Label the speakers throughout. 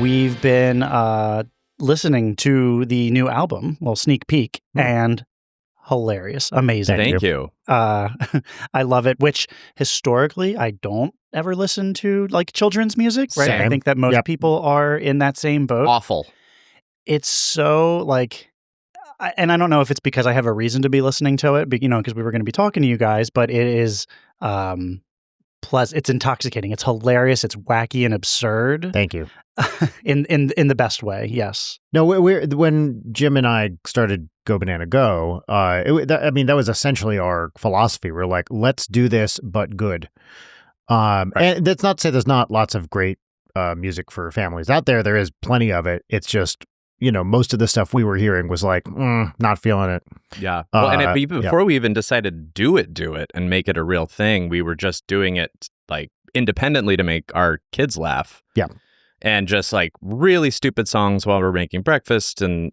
Speaker 1: we've been listening to the new album, well, sneak peek, and hilarious, amazing.
Speaker 2: Thank you.
Speaker 1: I love it, which historically I don't ever listen to like children's music, right?
Speaker 2: Same.
Speaker 1: I think that most people are in that same boat.
Speaker 2: Awful.
Speaker 1: It's so like, and I don't know if it's because I have a reason to be listening to it, but, because we were going to be talking to you guys, but it is it's intoxicating. It's hilarious. It's wacky and absurd.
Speaker 3: Thank you.
Speaker 1: in the best way, yes.
Speaker 3: No, when Jim and I started Go Banana Go, that was essentially our philosophy. We're like, let's do this, but good. Right. And that's not to say there's not lots of great music for families out there. There is plenty of it. It's just, most of the stuff we were hearing was like, not feeling it.
Speaker 2: Yeah. Well, and even before we even decided to do it and make it a real thing, we were just doing it like independently to make our kids laugh.
Speaker 3: Yeah.
Speaker 2: And just like really stupid songs while we're making breakfast. And,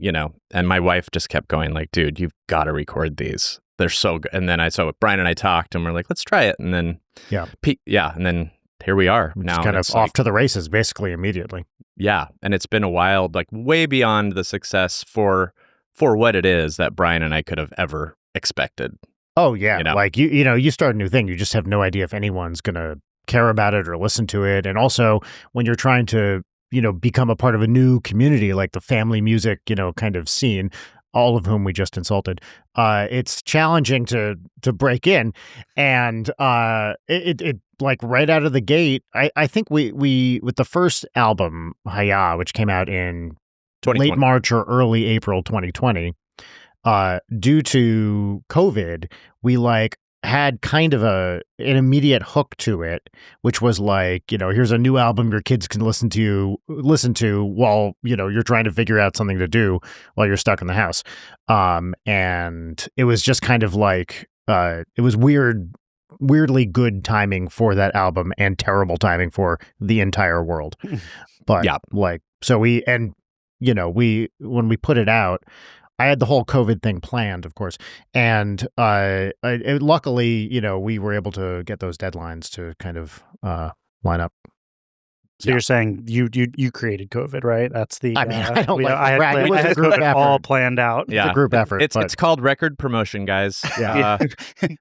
Speaker 2: and my wife just kept going like, dude, you've got to record these. They're so good. And then Brian and I talked and we're like, let's try it. And then, and then here we are now.
Speaker 3: Just kind of off to the races basically immediately.
Speaker 2: Yeah. And it's been a wild, like way beyond the success for what it is that Brian and I could have ever expected.
Speaker 3: Oh, yeah. Like, you start a new thing. You just have no idea if anyone's going to care about it or listen to it. And also when you're trying to, become a part of a new community, like the family music, kind of scene, all of whom we just insulted, it's challenging to break in. And it like right out of the gate, I think we with the first album, Haya, which came out in late March or early April 2020, due to COVID, we had kind of an immediate hook to it, which was like, here's a new album your kids can listen to while, you're trying to figure out something to do while you're stuck in the house. And it was just kind of like, it was weirdly good timing for that album and terrible timing for the entire world. But when we put it out, I had the whole COVID thing planned, of course, and luckily, we were able to get those deadlines to kind of line up.
Speaker 1: So you're saying you created COVID, right? That's the.
Speaker 3: I mean, I don't
Speaker 1: it was a group effort. All planned out.
Speaker 2: Yeah,
Speaker 3: it's a group effort.
Speaker 2: It's called record promotion, guys.
Speaker 1: Yeah,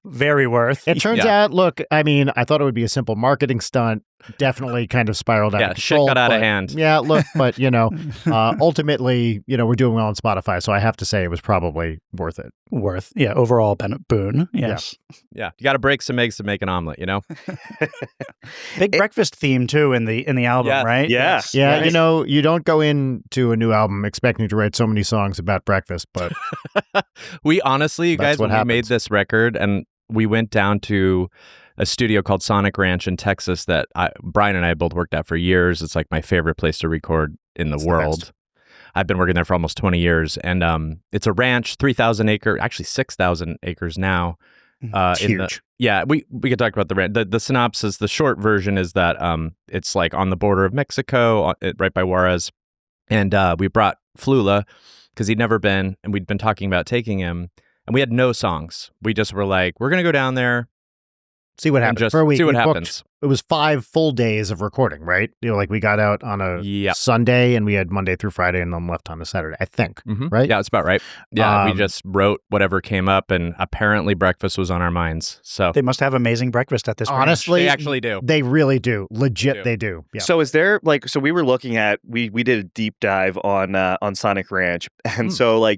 Speaker 1: very worth.
Speaker 3: It turns out. Look, I mean, I thought it would be a simple marketing stunt. Definitely kind of spiraled out of control.
Speaker 2: Shit got out of hand.
Speaker 3: Yeah, look, but ultimately, we're doing well on Spotify, so I have to say it was probably worth it.
Speaker 1: Overall boon. Yes.
Speaker 2: Yeah. You got to break some eggs to make an omelet,
Speaker 1: Big breakfast theme too in the album, right?
Speaker 4: Yeah.
Speaker 3: Yeah, nice. You don't go into a new album expecting to write so many songs about breakfast, but
Speaker 2: we honestly, you guys, when we made this record and we went down to a studio called Sonic Ranch in Texas that Brian and I both worked at for years. It's like my favorite place to record in the world. I've been working there for almost 20 years. And it's a ranch, 3,000 acres, actually 6,000 acres now.
Speaker 3: Huge.
Speaker 2: We could talk about the ranch. The synopsis, the short version is that it's like on the border of Mexico, right by Juarez. And we brought Flula because he'd never been, and we'd been talking about taking him. And we had no songs. We just were like, we're going to go down there.
Speaker 3: See what happens.
Speaker 2: For a week, see what happens.
Speaker 3: It was 5 full days of recording, right? We got out on a Sunday and we had Monday through Friday and then left on a Saturday, I think, right?
Speaker 2: Yeah, that's about right. Yeah, we just wrote whatever came up and apparently breakfast was on our minds. So
Speaker 1: they must have amazing breakfast at this ranch.
Speaker 3: Honestly,
Speaker 2: they actually do.
Speaker 3: They really do. Legit, they do. Yeah.
Speaker 4: So is there so we were looking at, we did a deep dive on Sonic Ranch. And so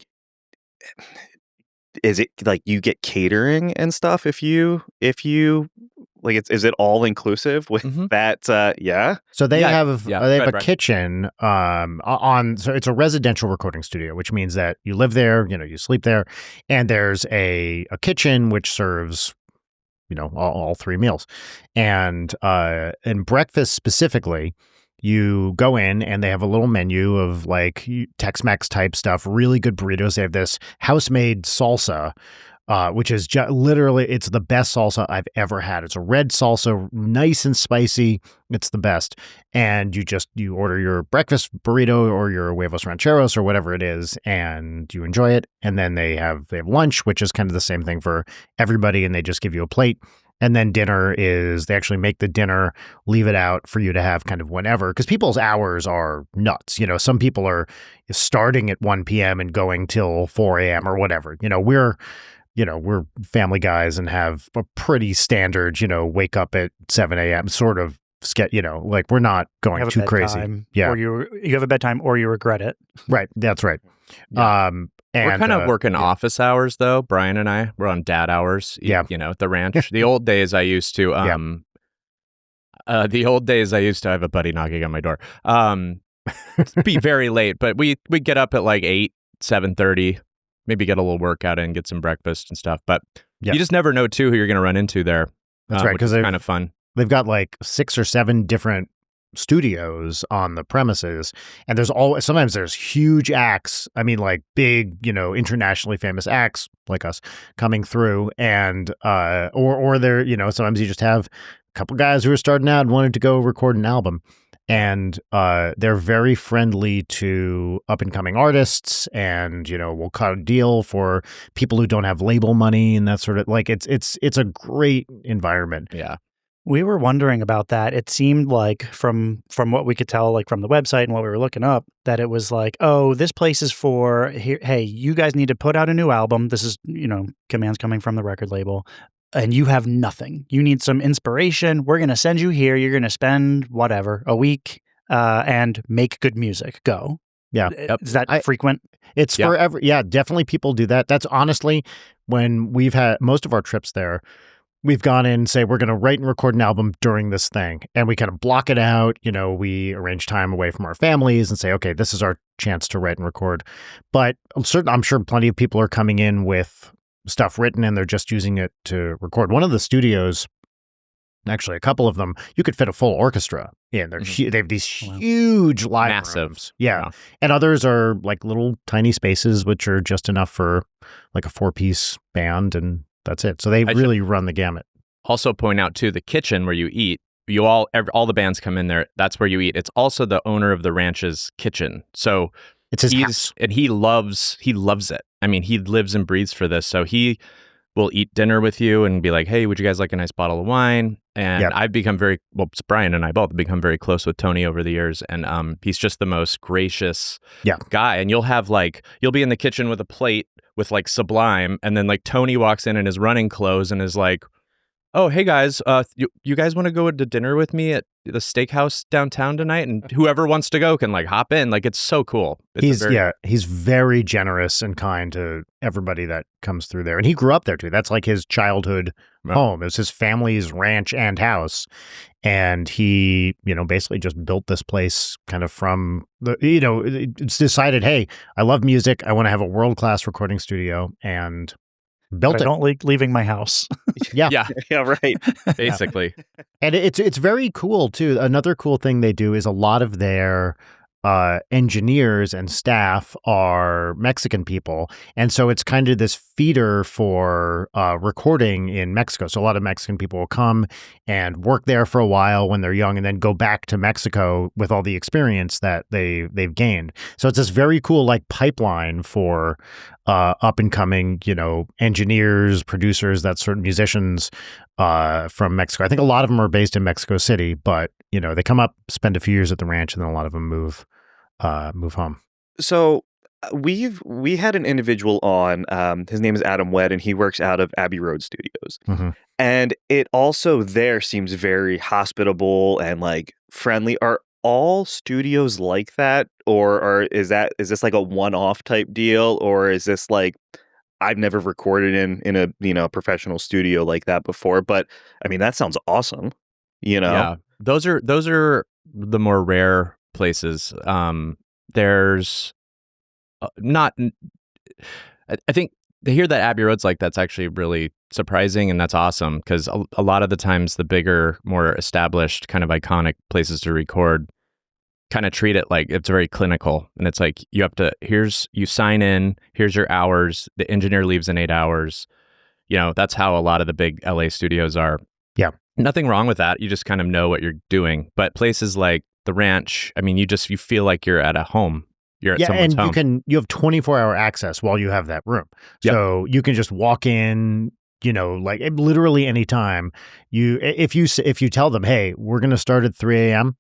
Speaker 4: is it like you get catering and stuff if you is it all inclusive with that? Yeah.
Speaker 3: So they have a kitchen so it's a residential recording studio, which means that you live there, you sleep there, and there's a kitchen which serves all 3 meals, and breakfast specifically. You go in and they have a little menu of Tex-Mex type stuff, really good burritos. They have this house-made salsa, which is literally, it's the best salsa I've ever had. It's a red salsa, nice and spicy. It's the best. And you order your breakfast burrito or your huevos rancheros or whatever it is, and you enjoy it. And then they have lunch, which is kind of the same thing for everybody. And they just give you a plate And then dinner is, they actually make the dinner, leave it out for you to have kind of whenever, because people's hours are nuts. Some people are starting at 1 p.m. and going till 4 a.m. or whatever. We're family guys and have a pretty standard, wake up at 7 a.m. sort of like we're not going too crazy. Yeah.
Speaker 1: Or you have a bedtime or you regret it.
Speaker 3: Right. That's right.
Speaker 2: Yeah. We're kind of working office hours, though. Brian and I, we're on dad hours.
Speaker 3: Yeah.
Speaker 2: At the ranch. The old days I used to, I have a buddy knocking on my door. Be very late, but we get up at like 8, 7:30, maybe get a little workout in, get some breakfast and stuff. But you just never know, too, who you're going to run into there.
Speaker 3: That's right. Because
Speaker 2: it's kind of fun.
Speaker 3: They've got like 6 or 7 different studios on the premises, and sometimes there's huge acts, like big, internationally famous acts like us coming through, and or they're, sometimes you just have a couple guys who are starting out and wanted to go record an album, and they're very friendly to up and coming artists, and we'll cut a deal for people who don't have label money and that sort of, like, it's a great environment.
Speaker 2: Yeah.
Speaker 1: We were wondering about that. It seemed like from what we could tell, like from the website and what we were looking up, that it was like, oh, this place is for, hey, you guys need to put out a new album. This is, commands coming from the record label, and you have nothing. You need some inspiration. We're going to send you here. You're going to spend whatever, a week, and make good music. Go.
Speaker 3: Yeah.
Speaker 1: Is that frequent?
Speaker 3: It's forever. Yeah, definitely people do that. That's honestly, when we've had most of our trips there, we've gone in and say, we're going to write and record an album during this thing. And we kind of block it out. We arrange time away from our families and say, okay, this is our chance to write and record. But I'm sure plenty of people are coming in with stuff written and they're just using it to record. One of the studios, actually a couple of them, you could fit a full orchestra in. They have these huge live rooms. Yeah. And others are like little tiny spaces, which are just enough for like a 4-piece band, and that's it. So they really run the gamut.
Speaker 2: Also point out, too, the kitchen where you eat, all the bands come in there. That's where you eat. It's also the owner of the ranch's kitchen. So
Speaker 3: it's his house.
Speaker 2: And he loves it. He lives and breathes for this. So he will eat dinner with you and be like, hey, would you guys like a nice bottle of wine? And I've become Brian and I both have become very close with Tony over the years. And he's just the most gracious guy. And you'll be in the kitchen with a plate with like Sublime, and then like Tony walks in his running clothes and is like, oh, hey guys, you guys want to go to dinner with me at the steakhouse downtown tonight? And whoever wants to go can like hop in. Like, it's so cool.
Speaker 3: He's very generous and kind to everybody that comes through there. And he grew up there too. That's like his childhood home. It was his family's ranch and house. And he, basically just built this place kind of from it's decided, hey, I love music. I want to have a world-class recording studio, and built it.
Speaker 1: I don't like leaving my house.
Speaker 2: Yeah,
Speaker 4: right.
Speaker 2: Basically.
Speaker 3: And it's very cool too. Another cool thing they do is a lot of their engineers and staff are Mexican people. And so it's kind of this feeder for recording in Mexico. So a lot of Mexican people will come and work there for a while when they're young, and then go back to Mexico with all the experience that they've gained. So it's this very cool like pipeline for up and coming, engineers, producers, that sort of musicians from Mexico. I think a lot of them are based in Mexico City, but they come up, spend a few years at the ranch, and then a lot of them move home.
Speaker 4: So we had an individual on. His name is Adam Wecht, and he works out of Abbey Road Studios.
Speaker 3: Mm-hmm.
Speaker 4: And it also there seems very hospitable and like friendly. Are all studios like that, or is this like a one-off type deal, or is this like, I've never recorded in a professional studio like that before, but that sounds awesome.
Speaker 2: Yeah, those are the more rare places. There's not. I think to hear that Abbey Road's like that's actually really surprising, and that's awesome, because a lot of the times the bigger, more established, kind of iconic places to record kind of treat it like it's very clinical, and it's like you sign in, here's your hours, the engineer leaves in 8 hours. That's how a lot of the big LA studios are.
Speaker 3: Yeah.
Speaker 2: Nothing wrong with that. You just kind of know what you're doing. But places like the ranch, you feel like you're at a home. You're at someone's home.
Speaker 3: You have 24-hour access while you have that room.
Speaker 2: Yep.
Speaker 3: So you can just walk in, like literally anytime if you tell them, hey, we're going to start at 3 a.m.,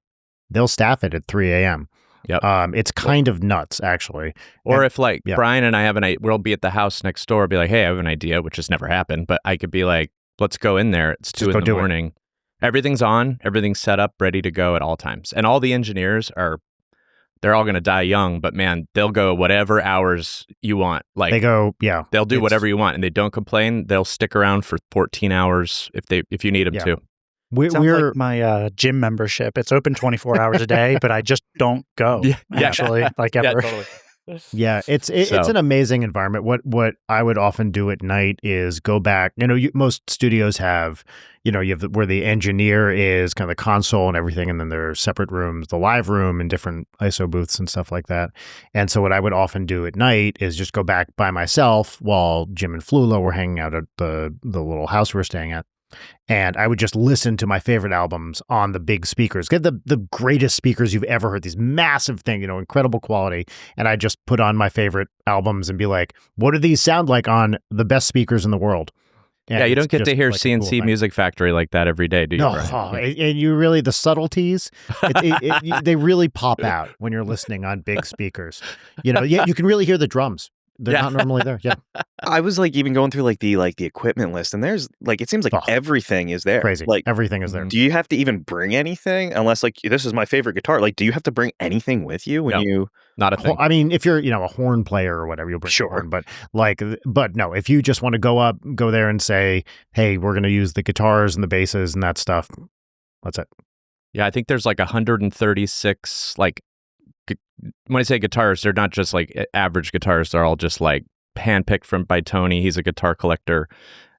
Speaker 3: they'll staff it at 3 a.m.
Speaker 2: Yep.
Speaker 3: It's kind of nuts, actually.
Speaker 2: Or if Brian and I we'll be at the house next door, be like, hey, I have an idea, which has never happened, but I could be like, let's go in there. It's 2 in the morning. Everything's on, everything's set up, ready to go at all times. And all the engineers they're all going to die young, but man, they'll go whatever hours you want. Like they'll do whatever you want, and they don't complain. They'll stick around for 14 hours if you need them to.
Speaker 1: Sounds like my gym membership. It's open 24 hours a day, but I just don't go. Actually, like ever.
Speaker 2: Yeah, totally.
Speaker 3: Yeah, it's an amazing environment. What I would often do at night is go back. Most studios have, you have where the engineer is, kind of the console and everything, and then there are separate rooms, the live room and different ISO booths and stuff like that. And so what I would often do at night is just go back by myself while Jim and Flula were hanging out at the little house we were staying at. And I would just listen to my favorite albums on the big speakers. Get the greatest speakers you've ever heard, these massive thing, incredible quality. And I just put on my favorite albums and be like, what do these sound like on the best speakers in the world? And
Speaker 2: you don't get to hear
Speaker 3: like
Speaker 2: CNC
Speaker 3: cool
Speaker 2: Music Factory like that every day, do you?
Speaker 3: No, and you really, the subtleties, they really pop out when you're listening on big speakers. You can really hear the drums. They're not normally there. Yeah.
Speaker 4: I was even going through the equipment list, and there's it seems like everything is there.
Speaker 3: Crazy. Everything is there.
Speaker 4: Do you have to even bring anything? Unless this is my favorite guitar. Do you have to bring anything with you when you?
Speaker 2: Not a thing.
Speaker 3: I mean, if you're a horn player or whatever, you'll bring a horn. But no, if you just want to go there and say, hey, we're going to use the guitars and the basses and that stuff. That's it.
Speaker 2: Yeah, I think there's 136 when I say guitars, they're not just average guitars. They're all just handpicked by Tony. He's a guitar collector.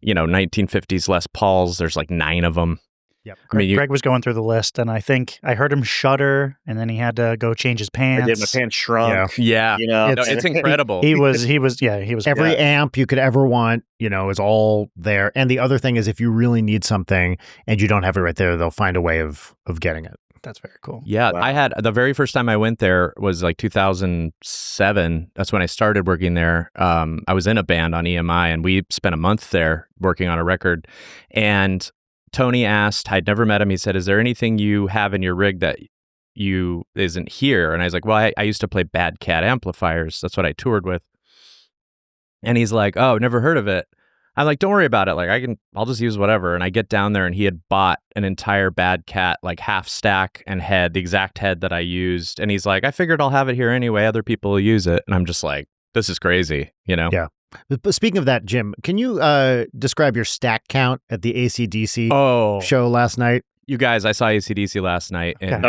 Speaker 2: 1950s Les Pauls. There's 9 of them.
Speaker 1: Yep. Greg was going through the list, and I think I heard him shudder, and then he had to go change his pants.
Speaker 4: I did. My pants shrunk.
Speaker 2: Yeah. It's incredible.
Speaker 1: He was.
Speaker 3: Every amp you could ever want, is all there. And the other thing is, if you really need something and you don't have it right there, they'll find a way of getting it.
Speaker 1: That's very cool.
Speaker 2: Yeah, wow. I had the very first time I went there was 2007. That's when I started working there. I was in a band on EMI, and we spent a month there working on a record. And Tony asked, I'd never met him. He said, "Is there anything you have in your rig that isn't here?" And I was like, "Well, I used to play Bad Cat amplifiers. That's what I toured with." And he's like, "Oh, never heard of it." I'm like, "Don't worry about it. I'll just use whatever." And I get down there, and he had bought an entire Bad Cat, half stack and head, the exact head that I used. And he's like, "I figured I'll have it here anyway. Other people will use it." And I'm just like, this is crazy,
Speaker 3: Yeah. But speaking of that, Jim, can you describe your stack count at the AC/DC show last night?
Speaker 2: You guys, I saw AC/DC last night in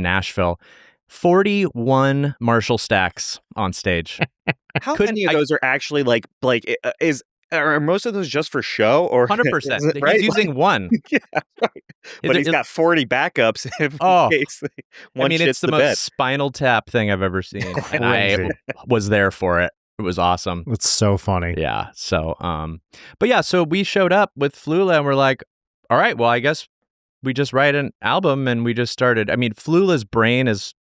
Speaker 2: Nashville. 41 Marshall stacks on stage.
Speaker 4: How many of those are actually are most of those just for show, or
Speaker 2: 100%? Right? He's using one.
Speaker 4: Yeah, right. But he's got 40 backups in case one shits
Speaker 2: it's the most
Speaker 4: bed.
Speaker 2: Spinal Tap thing I've ever seen, and I was there for it. It was awesome.
Speaker 3: It's so funny.
Speaker 2: Yeah. So, so we showed up with Flula, and we're like, all right, well, I guess we just write an album, and we just started. I mean, Flula's brain is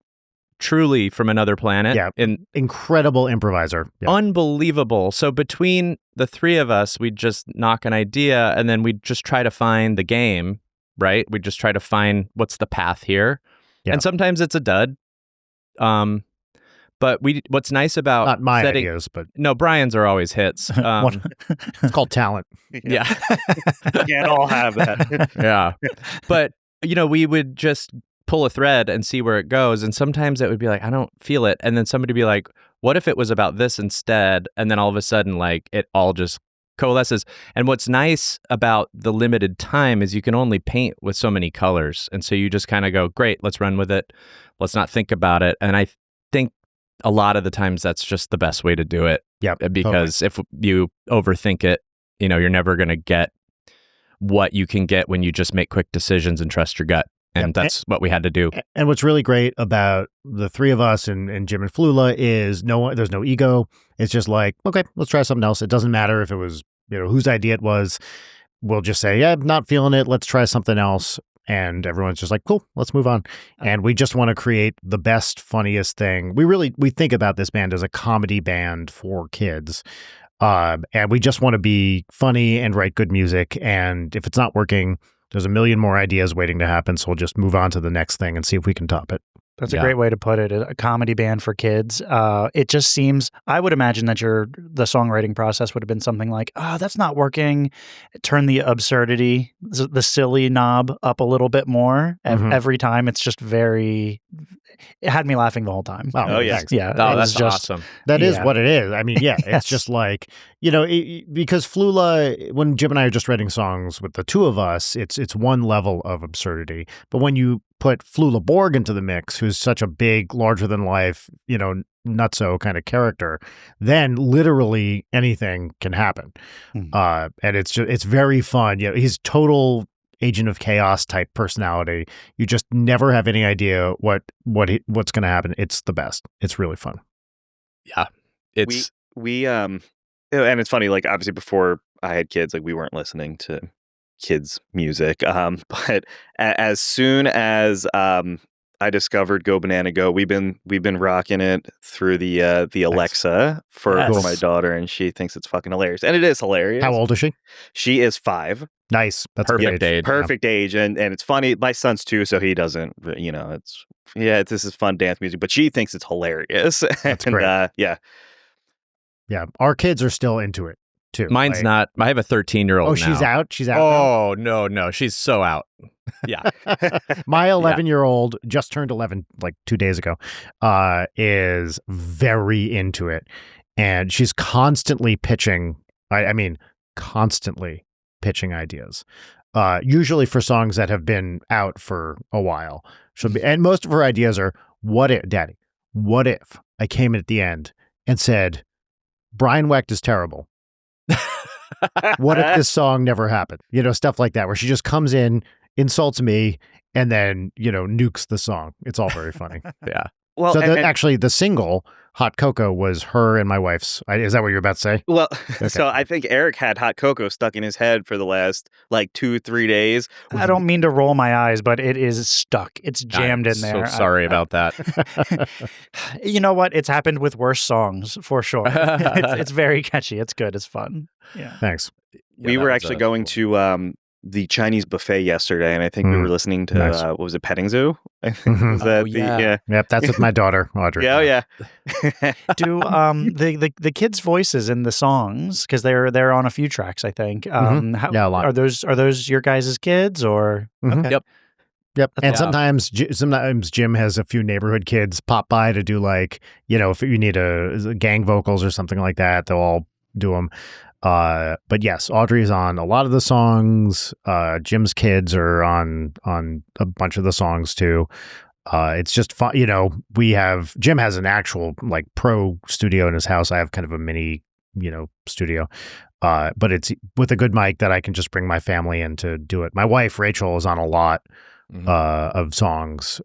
Speaker 2: truly from another planet.
Speaker 3: Yeah. Incredible improviser. Yeah.
Speaker 2: Unbelievable. So between the three of us, we just knock an idea, and then we just try to find the game, right? We just try to find what's the path here. Yeah. And sometimes it's a dud. But what's nice about
Speaker 3: not my ideas, but
Speaker 2: no, Brian's are always hits.
Speaker 3: It's called talent.
Speaker 2: Yeah.
Speaker 4: We can't all have that.
Speaker 2: Yeah. But we would just pull a thread and see where it goes. And sometimes it would be I don't feel it. And then somebody would be like, what if it was about this instead? And then all of a sudden, it all just coalesces. And what's nice about the limited time is you can only paint with so many colors. And so you just kind of go, great, let's run with it. Let's not think about it. And I think a lot of the times that's just the best way to do it.
Speaker 3: Yeah.
Speaker 2: Because if you overthink it, you're never going to get what you can get when you just make quick decisions and trust your gut. And that's what we had to do.
Speaker 3: And what's really great about the three of us and Jim and Flula is there's no ego. It's just okay, let's try something else. It doesn't matter if it was, whose idea it was. We'll just say, yeah, not feeling it. Let's try something else. And everyone's just cool, let's move on. And we just want to create the best, funniest thing. We think about this band as a comedy band for kids. And we just want to be funny and write good music. And if it's not working, there's a million more ideas waiting to happen. So we'll just move on to the next thing and see if we can top it.
Speaker 1: That's a great way to put it. A comedy band for kids. It just seems, I would imagine that the songwriting process would have been something like, that's not working. Turn the absurdity, the silly knob up a little bit more every time. It's just it had me laughing the whole time.
Speaker 4: Oh yeah.
Speaker 1: Yeah.
Speaker 2: Oh, that's just awesome.
Speaker 3: That is what it is. I mean, yeah, it's just like, because Flula, when Jim and I are just writing songs with the two of us, it's one level of absurdity. But when you put Flula Borg into the mix, who's such a big, larger than life, nutso kind of character, then literally anything can happen. And it's very fun. He's total agent of chaos type personality. You just never have any idea what's going to happen. It's the best. It's really fun.
Speaker 2: Yeah.
Speaker 4: We and it's funny, like obviously before I had kids, like we weren't listening to kids music, but as soon as I discovered Go Banana Go, we've been rocking it through the Alexa for my daughter, and she thinks it's fucking hilarious, and it is hilarious.
Speaker 3: How old is she?
Speaker 4: She is 5.
Speaker 3: Nice. That's
Speaker 2: perfect age.
Speaker 4: Perfect age, and it's funny. My son's 2, so he doesn't. This is fun dance music, but she thinks it's hilarious.
Speaker 3: That's great. Yeah. Our kids are still into it too.
Speaker 2: Mine's not. I have a 13-year-old.
Speaker 3: Oh, she's out. She's out.
Speaker 2: Oh no, she's so out. Yeah.
Speaker 3: My 11-year-old just turned 11 like 2 days ago. Is very into it, and she's constantly pitching. I mean, constantly pitching ideas. Usually for songs that have been out for a while. And most of her ideas are, what if, Daddy? What if I came in at the end and said, Brian Wecht is terrible? What if this song never happened? Stuff like that, where she just comes in, insults me, and then, nukes the song. It's all very funny.
Speaker 2: Yeah.
Speaker 3: Well, so actually the single Hot Cocoa was her and my wife's. Is that what you're about to say?
Speaker 4: Well, okay. So I think Eric had Hot Cocoa stuck in his head for the last 2-3 days.
Speaker 1: I don't mean to roll my eyes, but it is stuck. It's jammed in there.
Speaker 2: So sorry about that.
Speaker 1: You know what? It's happened with worse songs for sure. It's very catchy. It's good. It's fun. Yeah.
Speaker 3: Thanks.
Speaker 4: We were actually going to the Chinese buffet yesterday, and I think we were listening to what was it, Petting Zoo? I think was that
Speaker 3: Yep, that's with my daughter, Audrey.
Speaker 4: Yeah.
Speaker 1: Do the kids' voices in the songs, because they're on a few tracks, I think.
Speaker 3: A lot.
Speaker 1: Are those your guys' kids or? Okay.
Speaker 2: Yep.
Speaker 3: And sometimes Jim has a few neighborhood kids pop by to do if you need a gang vocals or something like that, they'll all do them. But yes, Audrey's on a lot of the songs. Jim's kids are on a bunch of the songs too. It's just fun. Jim has an actual pro studio in his house. I have kind of a mini, studio. But it's with a good mic that I can just bring my family in to do it. My wife, Rachel, is on a lot of songs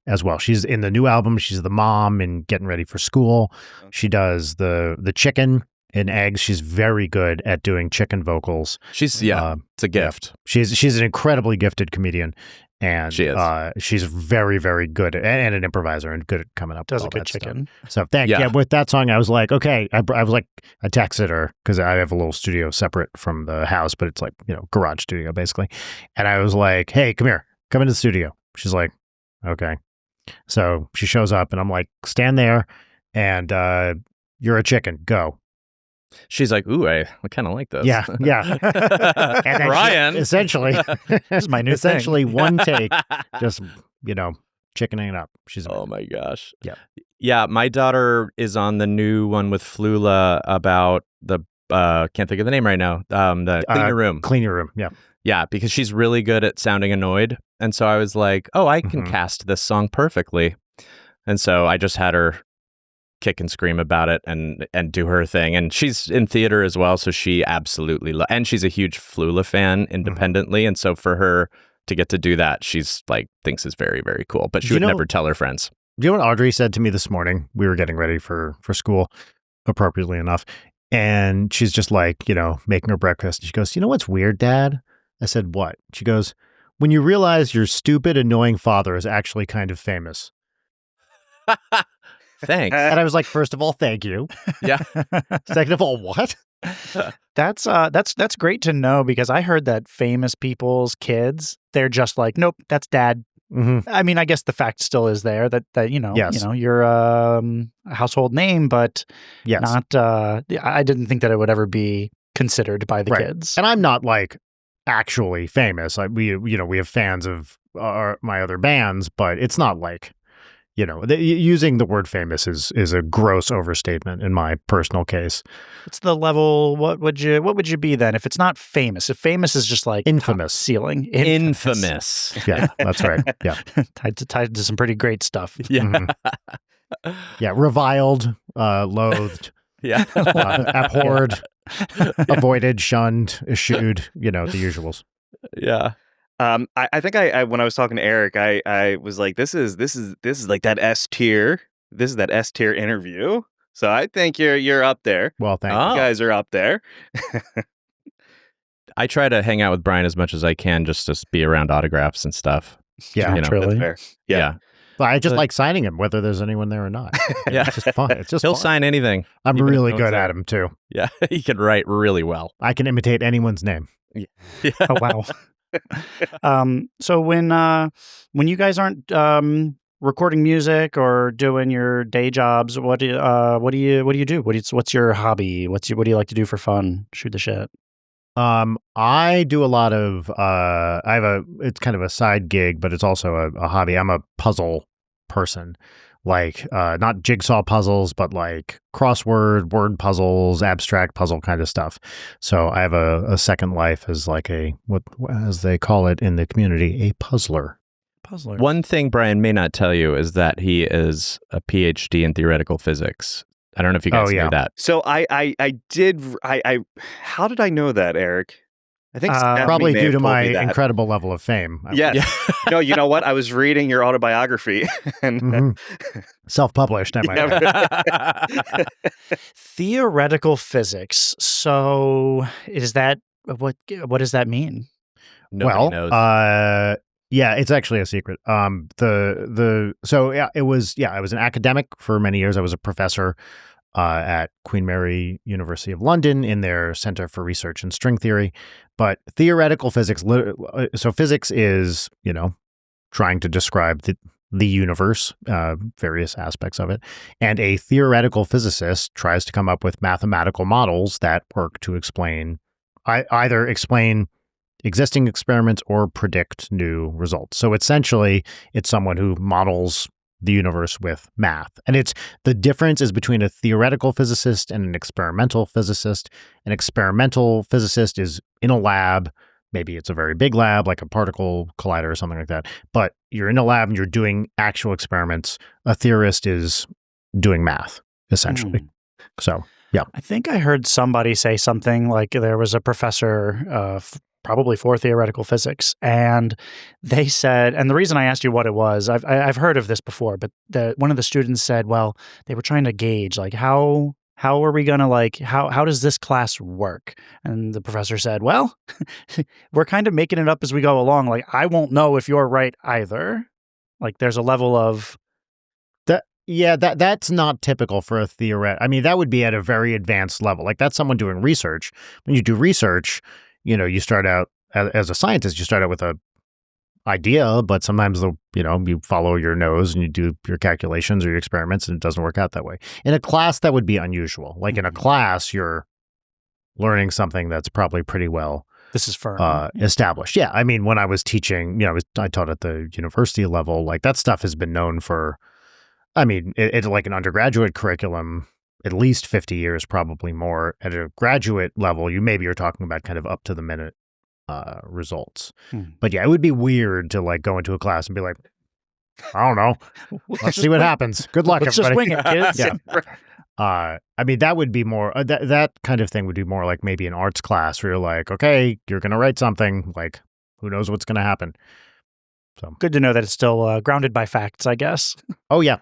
Speaker 3: as well. She's in the new album. She's the mom and getting ready for school. She does the chicken and eggs. She's very good at doing chicken vocals.
Speaker 2: She's it's a gift.
Speaker 3: Yeah. She's an incredibly gifted comedian, and
Speaker 2: she is.
Speaker 3: She's very, very good and an improviser and good at coming up.
Speaker 1: Does
Speaker 3: with
Speaker 1: a
Speaker 3: all
Speaker 1: good
Speaker 3: that
Speaker 1: chicken.
Speaker 3: Stuff. So with that song, I was like, okay. I texted her because I have a little studio separate from the house, but it's garage studio basically, and I was like, hey, come here, come into the studio. She's like, okay. So she shows up, and I'm like, stand there, and you're a chicken. Go.
Speaker 2: She's like, ooh, I kind of like this.
Speaker 3: Yeah. And
Speaker 2: Ryan.
Speaker 3: Essentially,
Speaker 1: this is my new
Speaker 3: essentially
Speaker 1: thing.
Speaker 3: one take, just, chickening it up. She's
Speaker 2: oh my gosh.
Speaker 3: Yeah.
Speaker 2: Yeah. My daughter is on the new one with Flula about the, can't think of the name right now. The Clean Your Room.
Speaker 3: Clean Your Room. Yeah.
Speaker 2: Yeah. Because she's really good at sounding annoyed. And so I was like, oh, I can cast this song perfectly. And so I just had her kick and scream about it and do her thing. And she's in theater as well, so she absolutely and she's a huge Flula fan independently, and so for her to get to do that, she's thinks is very, very cool. But she would never tell her friends.
Speaker 3: Do you know what Audrey said to me this morning? We were getting ready for school, appropriately enough, and she's just making her breakfast. She goes, "You know what's weird, Dad?" I said, "What?" She goes, "When you realize your stupid, annoying father is actually kind of famous."
Speaker 2: Thanks.
Speaker 3: And I was like, first of all, thank you.
Speaker 2: Yeah.
Speaker 3: Second of all, what?
Speaker 1: That's great to know, because I heard that famous people's kids, they're just like, nope, that's dad.
Speaker 3: Mm-hmm.
Speaker 1: I mean, I guess the fact still is there that
Speaker 3: Yes.
Speaker 1: you're a household name, but
Speaker 3: Yes.
Speaker 1: not. I didn't think that it would ever be considered by the
Speaker 3: Right.
Speaker 1: kids.
Speaker 3: And I'm not like actually famous. We have fans of my other bands, but it's not like, using the word famous is a gross overstatement in my personal case.
Speaker 1: It's the level. What would you be then if it's not famous? If famous is just like
Speaker 3: Infamous.
Speaker 1: ceiling.
Speaker 2: Infamous.
Speaker 3: Yeah, that's right. Yeah.
Speaker 1: tied to some pretty great stuff.
Speaker 2: Yeah.
Speaker 3: Mm-hmm. Yeah. Reviled, loathed,
Speaker 2: Yeah.
Speaker 3: abhorred, avoided, shunned, eschewed, the usuals.
Speaker 2: Yeah.
Speaker 4: I think I when I was talking to Eric, I was like, this is like that S tier. This is that S tier interview. So I think you're up there.
Speaker 3: Well, thank
Speaker 4: You guys are up there.
Speaker 2: I try to hang out with Brian as much as I can just to be around autographs and stuff.
Speaker 3: you. Yeah.
Speaker 1: Naturally.
Speaker 4: That's fair. Yeah.
Speaker 3: But I just like signing him, whether there's anyone there or not.
Speaker 2: Yeah.
Speaker 3: It's just fun. It's just
Speaker 2: He'll
Speaker 3: fun.
Speaker 2: sign anything.
Speaker 3: I'm
Speaker 2: even if
Speaker 3: really
Speaker 2: no one's
Speaker 3: good
Speaker 2: there.
Speaker 3: at him, too.
Speaker 2: Yeah. He can write really well.
Speaker 3: I can imitate anyone's name.
Speaker 2: Yeah.
Speaker 1: Oh wow. So when you guys aren't recording music or doing your day jobs, what do you do? What's your hobby? What do you like to do for fun? Shoot the shit.
Speaker 3: I do a lot of it's kind of a side gig, but it's also a hobby. I'm a puzzle person, like not jigsaw puzzles, but like crossword, word puzzles, abstract puzzle kind of stuff. So I have a second life as like what as they call it in the community, a puzzler.
Speaker 2: One thing Brian may not tell you is that he is a PhD in theoretical physics. I don't know if you guys knew that.
Speaker 4: So I did. How did I know that, Eric? I think
Speaker 3: probably
Speaker 4: may
Speaker 3: due
Speaker 4: have
Speaker 3: to
Speaker 4: told
Speaker 3: my
Speaker 4: me that.
Speaker 3: incredible level of fame.
Speaker 4: Yes.
Speaker 2: Yeah.
Speaker 4: No, you know what? I was reading your autobiography and
Speaker 3: Self-published, I might add.
Speaker 1: Theoretical physics. So is that what does that mean?
Speaker 2: Nobody knows.
Speaker 3: Yeah, it's actually a secret. It was an academic for many years. I was a professor at Queen Mary University of London in their Center for Research in String Theory. But theoretical physics, so physics is, trying to describe the universe, various aspects of it. And a theoretical physicist tries to come up with mathematical models that work to either explain existing experiments or predict new results. So essentially, it's someone who models the universe with math. And the difference is between a theoretical physicist and an experimental physicist. An experimental physicist is in a lab. Maybe it's a very big lab, like a particle collider or something like that. But you're in a lab and you're doing actual experiments. A theorist is doing math, essentially. So, yeah.
Speaker 1: I think I heard somebody say something like there was a professor probably for theoretical physics, and they said, and the reason I asked you what it was, I've heard of this before, but one of the students said, well, they were trying to gauge like how are we gonna how does this class work? And the professor said, well, we're kind of making it up as we go along. Like I won't know if you're right either. Like there's a level of
Speaker 3: that. Yeah, that's not typical for a theoret. I mean, that would be at a very advanced level. Like that's someone doing research. When you do research, you start out as a scientist, you start out with a idea, but sometimes you follow your nose and you do your calculations or your experiments and it doesn't work out that way. In a class, that would be unusual. Like in a class, you're learning something that's probably pretty well
Speaker 1: this is firm
Speaker 3: established. Yeah. I mean, when I was teaching, I taught at the university level, like that stuff has been known for, I mean, it's like an undergraduate curriculum, at least 50 years, probably more. At a graduate level, you're talking about kind of up to the minute results. But yeah, it would be weird to like go into a class and be like, I don't know. Let's see what happens. Good luck,
Speaker 1: Let's
Speaker 3: everybody.
Speaker 1: just wing it, kids.
Speaker 3: Yeah. I mean, that would be more, that kind of thing would be more like maybe an arts class where you're like, okay, you're going to write something, like, who knows what's going to happen. So
Speaker 1: good to know that it's still grounded by facts, I guess.
Speaker 3: Oh yeah.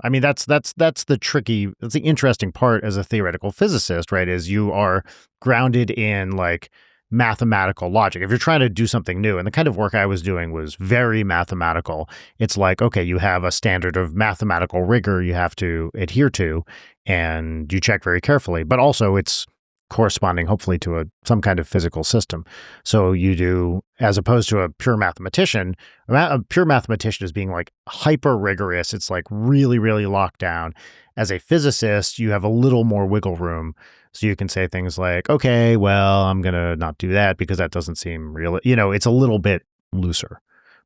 Speaker 3: I mean, that's the interesting part as a theoretical physicist, right? Is you are grounded in like mathematical logic. If you're trying to do something new, and the kind of work I was doing was very mathematical, it's like, okay, you have a standard of mathematical rigor you have to adhere to, and you check very carefully, but also it's corresponding hopefully to some kind of physical system. So you do, as opposed to a pure mathematician is being like hyper rigorous. It's like really, really locked down. As a physicist, you have a little more wiggle room. So you can say things like, okay, well, I'm going to not do that because that doesn't seem real. It's a little bit looser,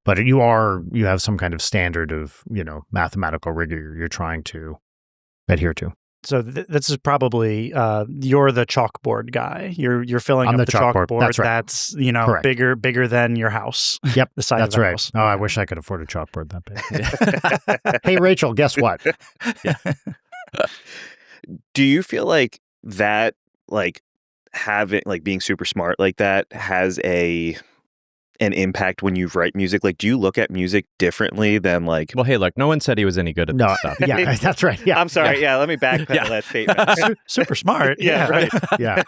Speaker 3: but you have some kind of standard of, mathematical rigor you're trying to adhere to.
Speaker 1: So this is probably you're the chalkboard guy. You're filling
Speaker 3: up
Speaker 1: the chalkboard.
Speaker 3: That's right.
Speaker 1: That's
Speaker 3: Correct.
Speaker 1: bigger than your house.
Speaker 3: Yep,
Speaker 1: the size
Speaker 3: that's
Speaker 1: of the
Speaker 3: right.
Speaker 1: house.
Speaker 3: Oh, I wish I could afford a chalkboard that big. Hey, Rachel, guess what?
Speaker 4: Do you feel like that, like having, like being super smart like that, has an impact when you write music? Like, do you look at music differently than like?
Speaker 2: Well, hey, look, no one said he was any good at this stuff.
Speaker 3: Yeah, that's right. Yeah,
Speaker 4: I'm sorry. Yeah, let me backpedal that statement.
Speaker 1: Super smart.
Speaker 4: Yeah, right.
Speaker 3: Yeah.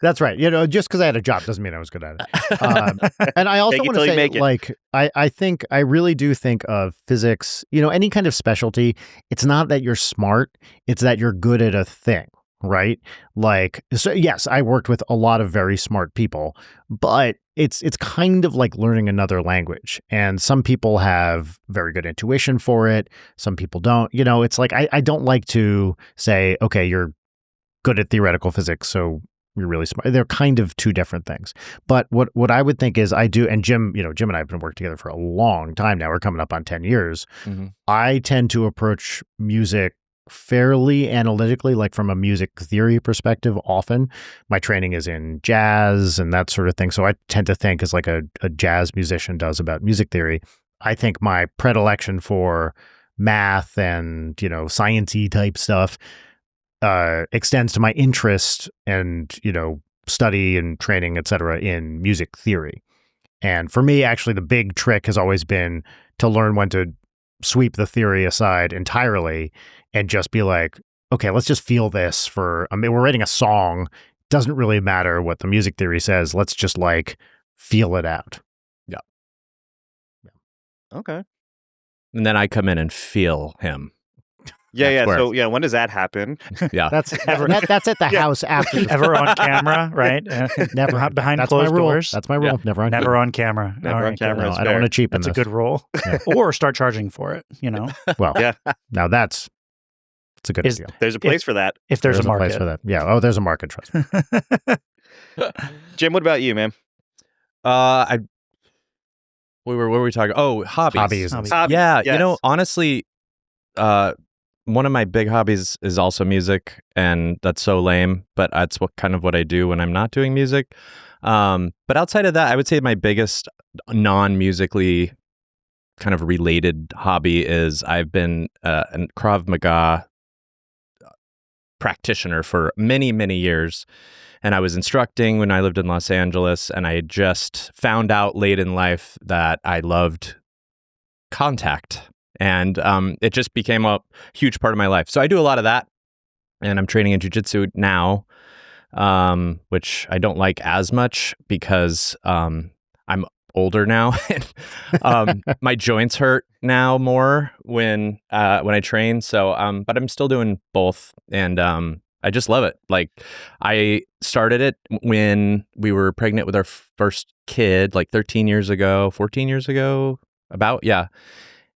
Speaker 3: That's right. Just because I had a job doesn't mean I was good at it. And I also want to say, like, I really do think of physics, any kind of specialty. It's not that you're smart, it's that you're good at a thing, right? Like, so yes, I worked with a lot of very smart people, but it's kind of like learning another language. And some people have very good intuition for it. Some people don't. It's like, I don't like to say, okay, you're good at theoretical physics, so you're really smart. They're kind of two different things. But what I would think is I do, and Jim and I have been working together for a long time now. We're coming up on 10 years. Mm-hmm. I tend to approach music fairly analytically, like from a music theory perspective often. My training is in jazz and that sort of thing. So I tend to think as like a jazz musician does about music theory. I think my predilection for math and, science-y type stuff extends to my interest and, study and training, et cetera, in music theory. And for me, actually, the big trick has always been to learn when to sweep the theory aside entirely and just be like, okay, let's just feel this we're writing a song. Doesn't really matter what the music theory says. Let's just like feel it out.
Speaker 2: Yeah.
Speaker 4: Okay.
Speaker 2: And then I come in and feel him.
Speaker 4: Yeah. So when does that happen?
Speaker 2: Yeah,
Speaker 3: that's at the house after.
Speaker 1: Ever on camera, right?
Speaker 3: Never
Speaker 1: behind
Speaker 3: that's
Speaker 1: closed
Speaker 3: my rule.
Speaker 1: doors.
Speaker 3: That's my rule.
Speaker 1: Yeah. Never on camera.
Speaker 4: Never on camera.
Speaker 3: I don't want to cheapen
Speaker 1: That's
Speaker 3: this.
Speaker 1: a good rule.
Speaker 3: Yeah.
Speaker 1: Or start charging for it.
Speaker 3: Well,
Speaker 4: yeah.
Speaker 3: Now it's a good deal.
Speaker 4: There's a place for that.
Speaker 1: If there's a market
Speaker 3: place for that. Yeah. Oh, there's a market. Trust me.
Speaker 4: Jim, what about you, man?
Speaker 2: What were we talking? Oh, hobbies. Yeah.
Speaker 4: Yes.
Speaker 2: Honestly, one of my big hobbies is also music, and that's so lame, but that's what I do when I'm not doing music. But outside of that, I would say my biggest non-musically kind of related hobby is I've been a Krav Maga practitioner for many, many years. And I was instructing when I lived in Los Angeles, and I had just found out late in life that I loved contact. And it just became a huge part of my life. So I do a lot of that. And I'm training in jiu-jitsu now, which I don't like as much because I'm older now. My joints hurt now more when I train. So, but I'm still doing both. And I just love it. Like, I started it when we were pregnant with our first kid, like 14 years ago, about, yeah.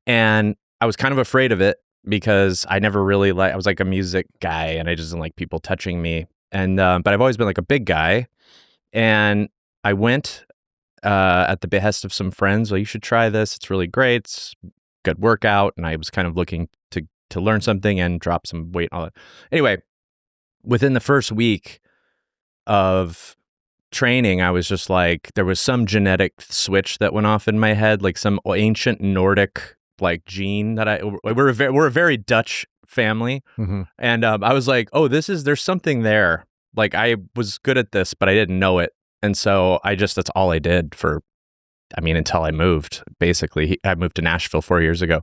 Speaker 2: And I was kind of afraid of it because I never really I was like a music guy and I just didn't like people touching me. And, but I've always been like a big guy. And I went at the behest of some friends. Well, you should try this. It's really great. It's a good workout. And I was kind of looking to learn something and drop some weight and all that. Anyway, within the first week of training, I was just like, there was some genetic switch that went off in my head, like some ancient Nordic like gene that we're a very Dutch family. Mm-hmm. And I was like, oh, there's something there. Like, I was good at this, but I didn't know it. And so that's all I did until I moved, basically. I moved to Nashville 4 years ago.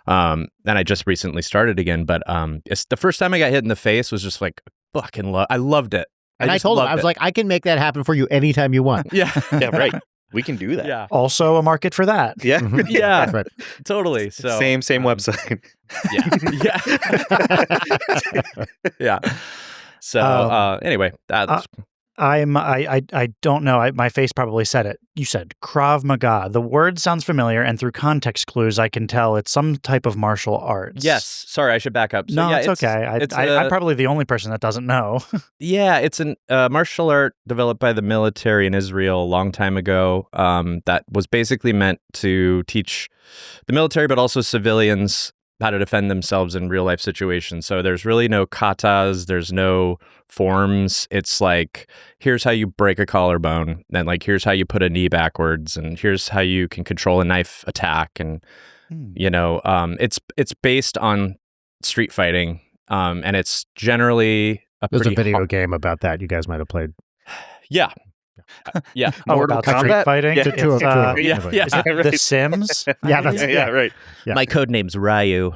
Speaker 2: And I just recently started again, but it's the first time I got hit in the face was just like fucking I loved it.
Speaker 3: And I told him, I was like, I can make that happen for you anytime you want.
Speaker 2: Yeah.
Speaker 4: Yeah, right. We can do that.
Speaker 2: Yeah.
Speaker 1: Also a market for that.
Speaker 4: Yeah.
Speaker 3: Mhm.
Speaker 2: Yeah.
Speaker 3: That's right.
Speaker 2: Totally. So
Speaker 4: Same website.
Speaker 2: Yeah. Yeah. So anyway, that's
Speaker 1: I don't know. My face probably said it. You said Krav Maga. The word sounds familiar, and through context clues, I can tell it's some type of martial arts.
Speaker 2: yes. Sorry, I should back up. So,
Speaker 1: No,
Speaker 2: yeah,
Speaker 1: it's okay. I'm probably the only person that doesn't know.
Speaker 2: Yeah, it's a martial art developed by the military in Israel a long time ago. That was basically meant to teach the military, but also civilians, how to defend themselves in real life situations. So there's really no katas, there's no forms. It's like, here's how you break a collarbone, and like here's how you put a knee backwards, and here's how you can control a knife attack, and it's based on street fighting, and it's generally
Speaker 3: There's a video game about that you guys might have played.
Speaker 2: Yeah. Yeah.
Speaker 4: Mortal
Speaker 1: about street
Speaker 4: Kombat?
Speaker 1: fighting?
Speaker 4: Yeah.
Speaker 1: It's,
Speaker 2: Yeah.
Speaker 1: Is it The Sims?
Speaker 3: Yeah, that's
Speaker 4: Yeah, right.
Speaker 3: Yeah.
Speaker 2: My code name's Ryu.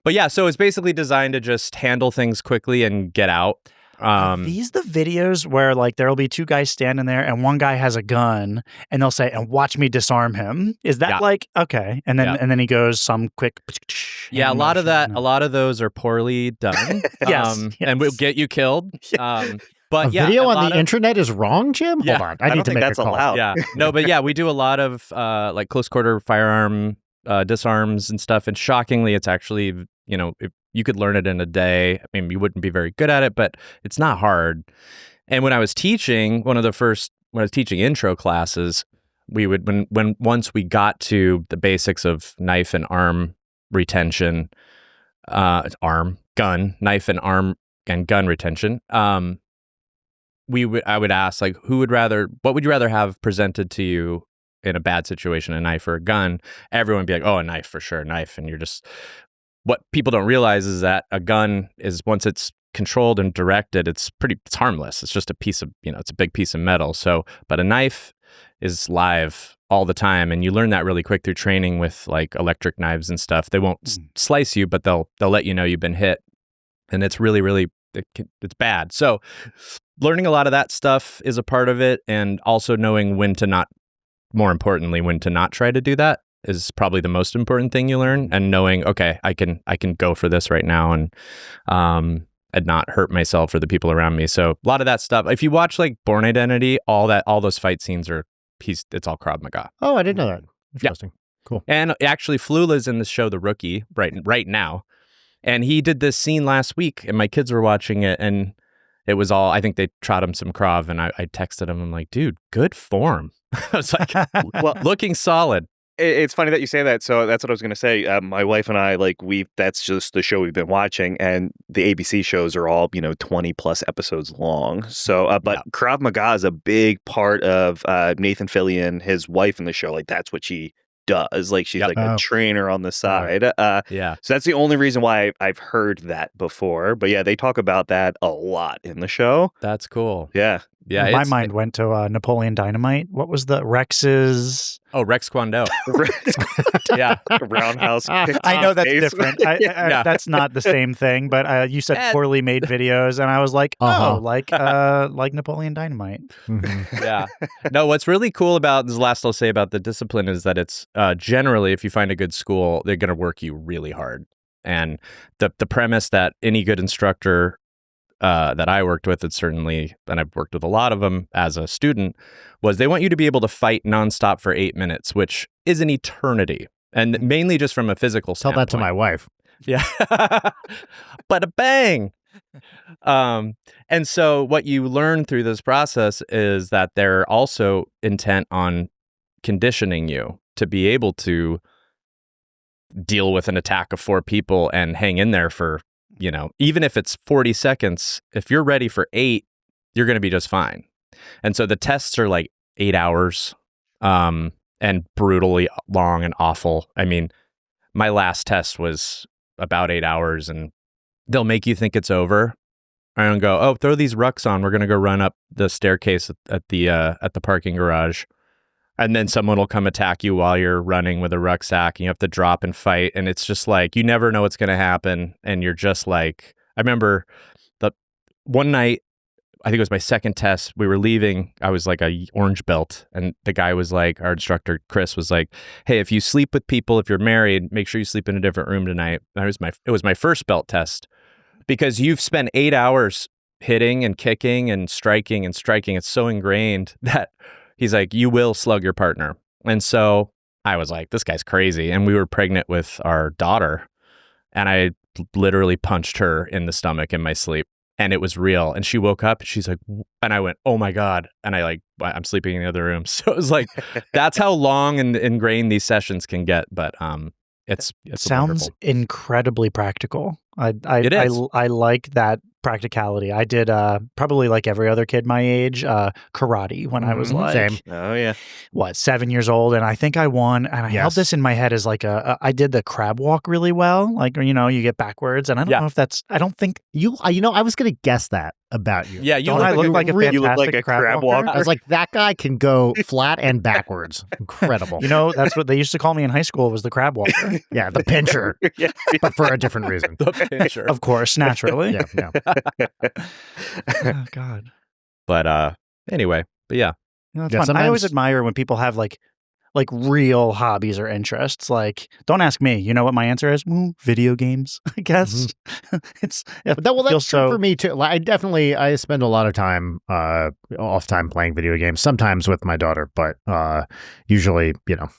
Speaker 2: But yeah, so it's basically designed to just handle things quickly and get out.
Speaker 1: Are these the videos where like there'll be two guys standing there and one guy has a gun and they'll say, "And watch me disarm him"? Is that like okay? And then he goes some quick.
Speaker 2: Yeah, a lot of those are poorly done.
Speaker 1: Yes.
Speaker 2: And will get you killed. But
Speaker 3: a video on the internet is wrong, Jim?
Speaker 2: Yeah.
Speaker 3: Hold on. I need to
Speaker 4: think
Speaker 3: make
Speaker 4: that's
Speaker 3: a call.
Speaker 4: allowed.
Speaker 2: Yeah. No, but yeah, we do a lot of like close quarter firearm disarms and stuff. And shockingly, it's actually, if you could learn it in a day. I mean, you wouldn't be very good at it, but it's not hard. And when I was teaching, when I was teaching intro classes, we would, once we got to the basics of knife and arm retention, knife and arm and gun retention, I would ask, like, what would you rather have presented to you in a bad situation, a knife or a gun? Everyone would be like, oh, a knife for sure, a knife. And what people don't realize is that a gun is, once it's controlled and directed, it's harmless. It's just a piece of, it's a big piece of metal. So, but a knife is live all the time. And you learn that really quick through training with like electric knives and stuff. They won't slice you, but they'll let you know you've been hit. And it's really, really, it's bad. So learning a lot of that stuff is a part of it. And also knowing when to not try to do that is probably the most important thing you learn. And knowing, okay, I can go for this right now and not hurt myself or the people around me. So a lot of that stuff. If you watch like Bourne Identity, all those fight scenes it's all Krav Maga.
Speaker 3: Oh, I didn't know that. Interesting. Yeah. Cool.
Speaker 2: And actually Flula's in the show The Rookie right now. And he did this scene last week and my kids were watching it and it was all, I think they trot him some Krav and I texted him. I'm like, dude, good form. I was like, well, looking solid.
Speaker 4: It's funny that you say that. So that's what I was going to say. My wife and I, that's just the show we've been watching, and the ABC shows are all, 20 plus episodes long. So, but Krav Maga is a big part of Nathan Fillion, his wife in the show. Like, that's what she does. Like, she's like a trainer on the side. So that's the only reason why I've heard that before. But yeah, they talk about that a lot in the show.
Speaker 2: That's cool.
Speaker 4: Yeah.
Speaker 2: Yeah,
Speaker 1: my mind went to Napoleon Dynamite. What was the Rex's?
Speaker 2: Oh, Rex Kwon Do. Yeah,
Speaker 4: roundhouse.
Speaker 1: I know that's different. That's not the same thing. But you said poorly made videos, and I was like, like Napoleon Dynamite.
Speaker 3: Mm-hmm.
Speaker 2: Yeah. No, what's really cool about this last I'll say about the discipline is that it's generally, if you find a good school, they're going to work you really hard. And the premise that any good instructor that I worked with, and I've worked with a lot of them as a student, was they want you to be able to fight nonstop for 8 minutes, which is an eternity. And mainly just from a physical standpoint.
Speaker 3: Tell that to my wife.
Speaker 2: Yeah. But a bang. And so what you learn through this process is that they're also intent on conditioning you to be able to deal with an attack of 4 people and hang in there for, even if it's 40 seconds, if you're ready for 8, you're going to be just fine. And so the tests are like 8 hours, and brutally long and awful. I mean, my last test was about 8 hours, and they'll make you think it's over and go, oh, throw these rucks on. We're going to go run up the staircase at the parking garage. And then someone will come attack you while you're running with a rucksack, and you have to drop and fight. And it's just like, you never know what's going to happen. And you're just like, I remember the one night, I think it was my second test, we were leaving. I was like a orange belt. And the guy was like, our instructor, Chris, was like, hey, if you sleep with people, if you're married, make sure you sleep in a different room tonight. And it was my first belt test, because you've spent 8 hours hitting and kicking and striking and striking. It's so ingrained that he's like, you will slug your partner. And so I was like, this guy's crazy. And we were pregnant with our daughter. And I literally punched her in the stomach in my sleep. And it was real. And she woke up and she's like, and I went, oh my God. And I'm sleeping in the other room. So it was like, that's how long and ingrained these sessions can get. But it
Speaker 1: sounds
Speaker 2: wonderful.
Speaker 1: Incredibly practical.
Speaker 2: It is.
Speaker 1: I like that practicality. I did probably like every other kid my age, karate when I was like,
Speaker 3: same.
Speaker 4: Oh yeah,
Speaker 1: 7 years old, and I think I won. And I held this in my head as like I did the crab walk really well, like you get backwards, and I don't know if that's. I don't think
Speaker 3: you. I was gonna guess that about you.
Speaker 2: Yeah, you
Speaker 1: look like a fantastic
Speaker 4: you look like a crab walker.
Speaker 3: I was like, that guy can go flat and backwards. Incredible.
Speaker 1: That's what they used to call me in high school, was the crab walker.
Speaker 3: Yeah, the pincher, but for a different reason.
Speaker 2: The pincher.
Speaker 1: Of course, naturally.
Speaker 3: Yeah.
Speaker 1: Oh God.
Speaker 2: But anyway, but yeah.
Speaker 1: It's fun. I always admire when people have like real hobbies or interests. Like, don't ask me. You know what my answer is? Video games, I guess. That's
Speaker 3: true for me too. I spend a lot of time off time playing video games, sometimes with my daughter, but usually,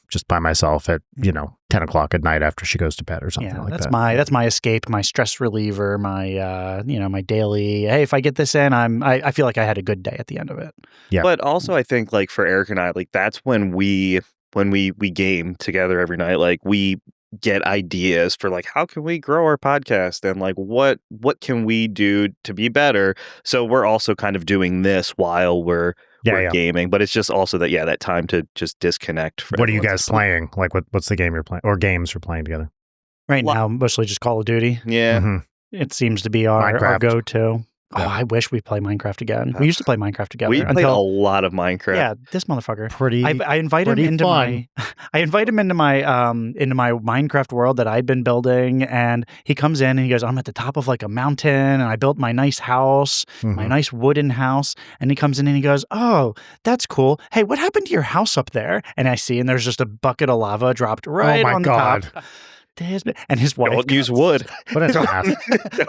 Speaker 3: just by myself at 10 o'clock at night after she goes to bed or something like that.
Speaker 1: That's my escape, my stress reliever, my my daily, hey, if I get this in, I feel like I had a good day at the end of it.
Speaker 3: Yeah.
Speaker 4: But also I think like for Eric and I, like that's when we game together every night, like we get ideas for like, how can we grow our podcast, and like what can we do to be better. So we're also kind of doing this while we're gaming, but it's just also that time to just disconnect.
Speaker 3: What are you guys playing? Like what's the game you're playing, or games you're playing together?
Speaker 1: Right now, mostly just Call of Duty.
Speaker 4: Yeah.
Speaker 3: Mm-hmm.
Speaker 1: It seems to be our go-to. Oh, I wish we play Minecraft again. We used to play Minecraft together.
Speaker 4: We played a lot of Minecraft.
Speaker 1: Yeah, this motherfucker.
Speaker 3: I
Speaker 1: invite him into my Minecraft world that I'd been building, and he comes in and he goes, I'm at the top of like a mountain, and I built my nice house, my nice wooden house. And he comes in and he goes, oh, that's cool. Hey, what happened to your house up there? And I see, and there's just a bucket of lava dropped right on the top. And his wife
Speaker 4: don't use wood.
Speaker 3: What a ass.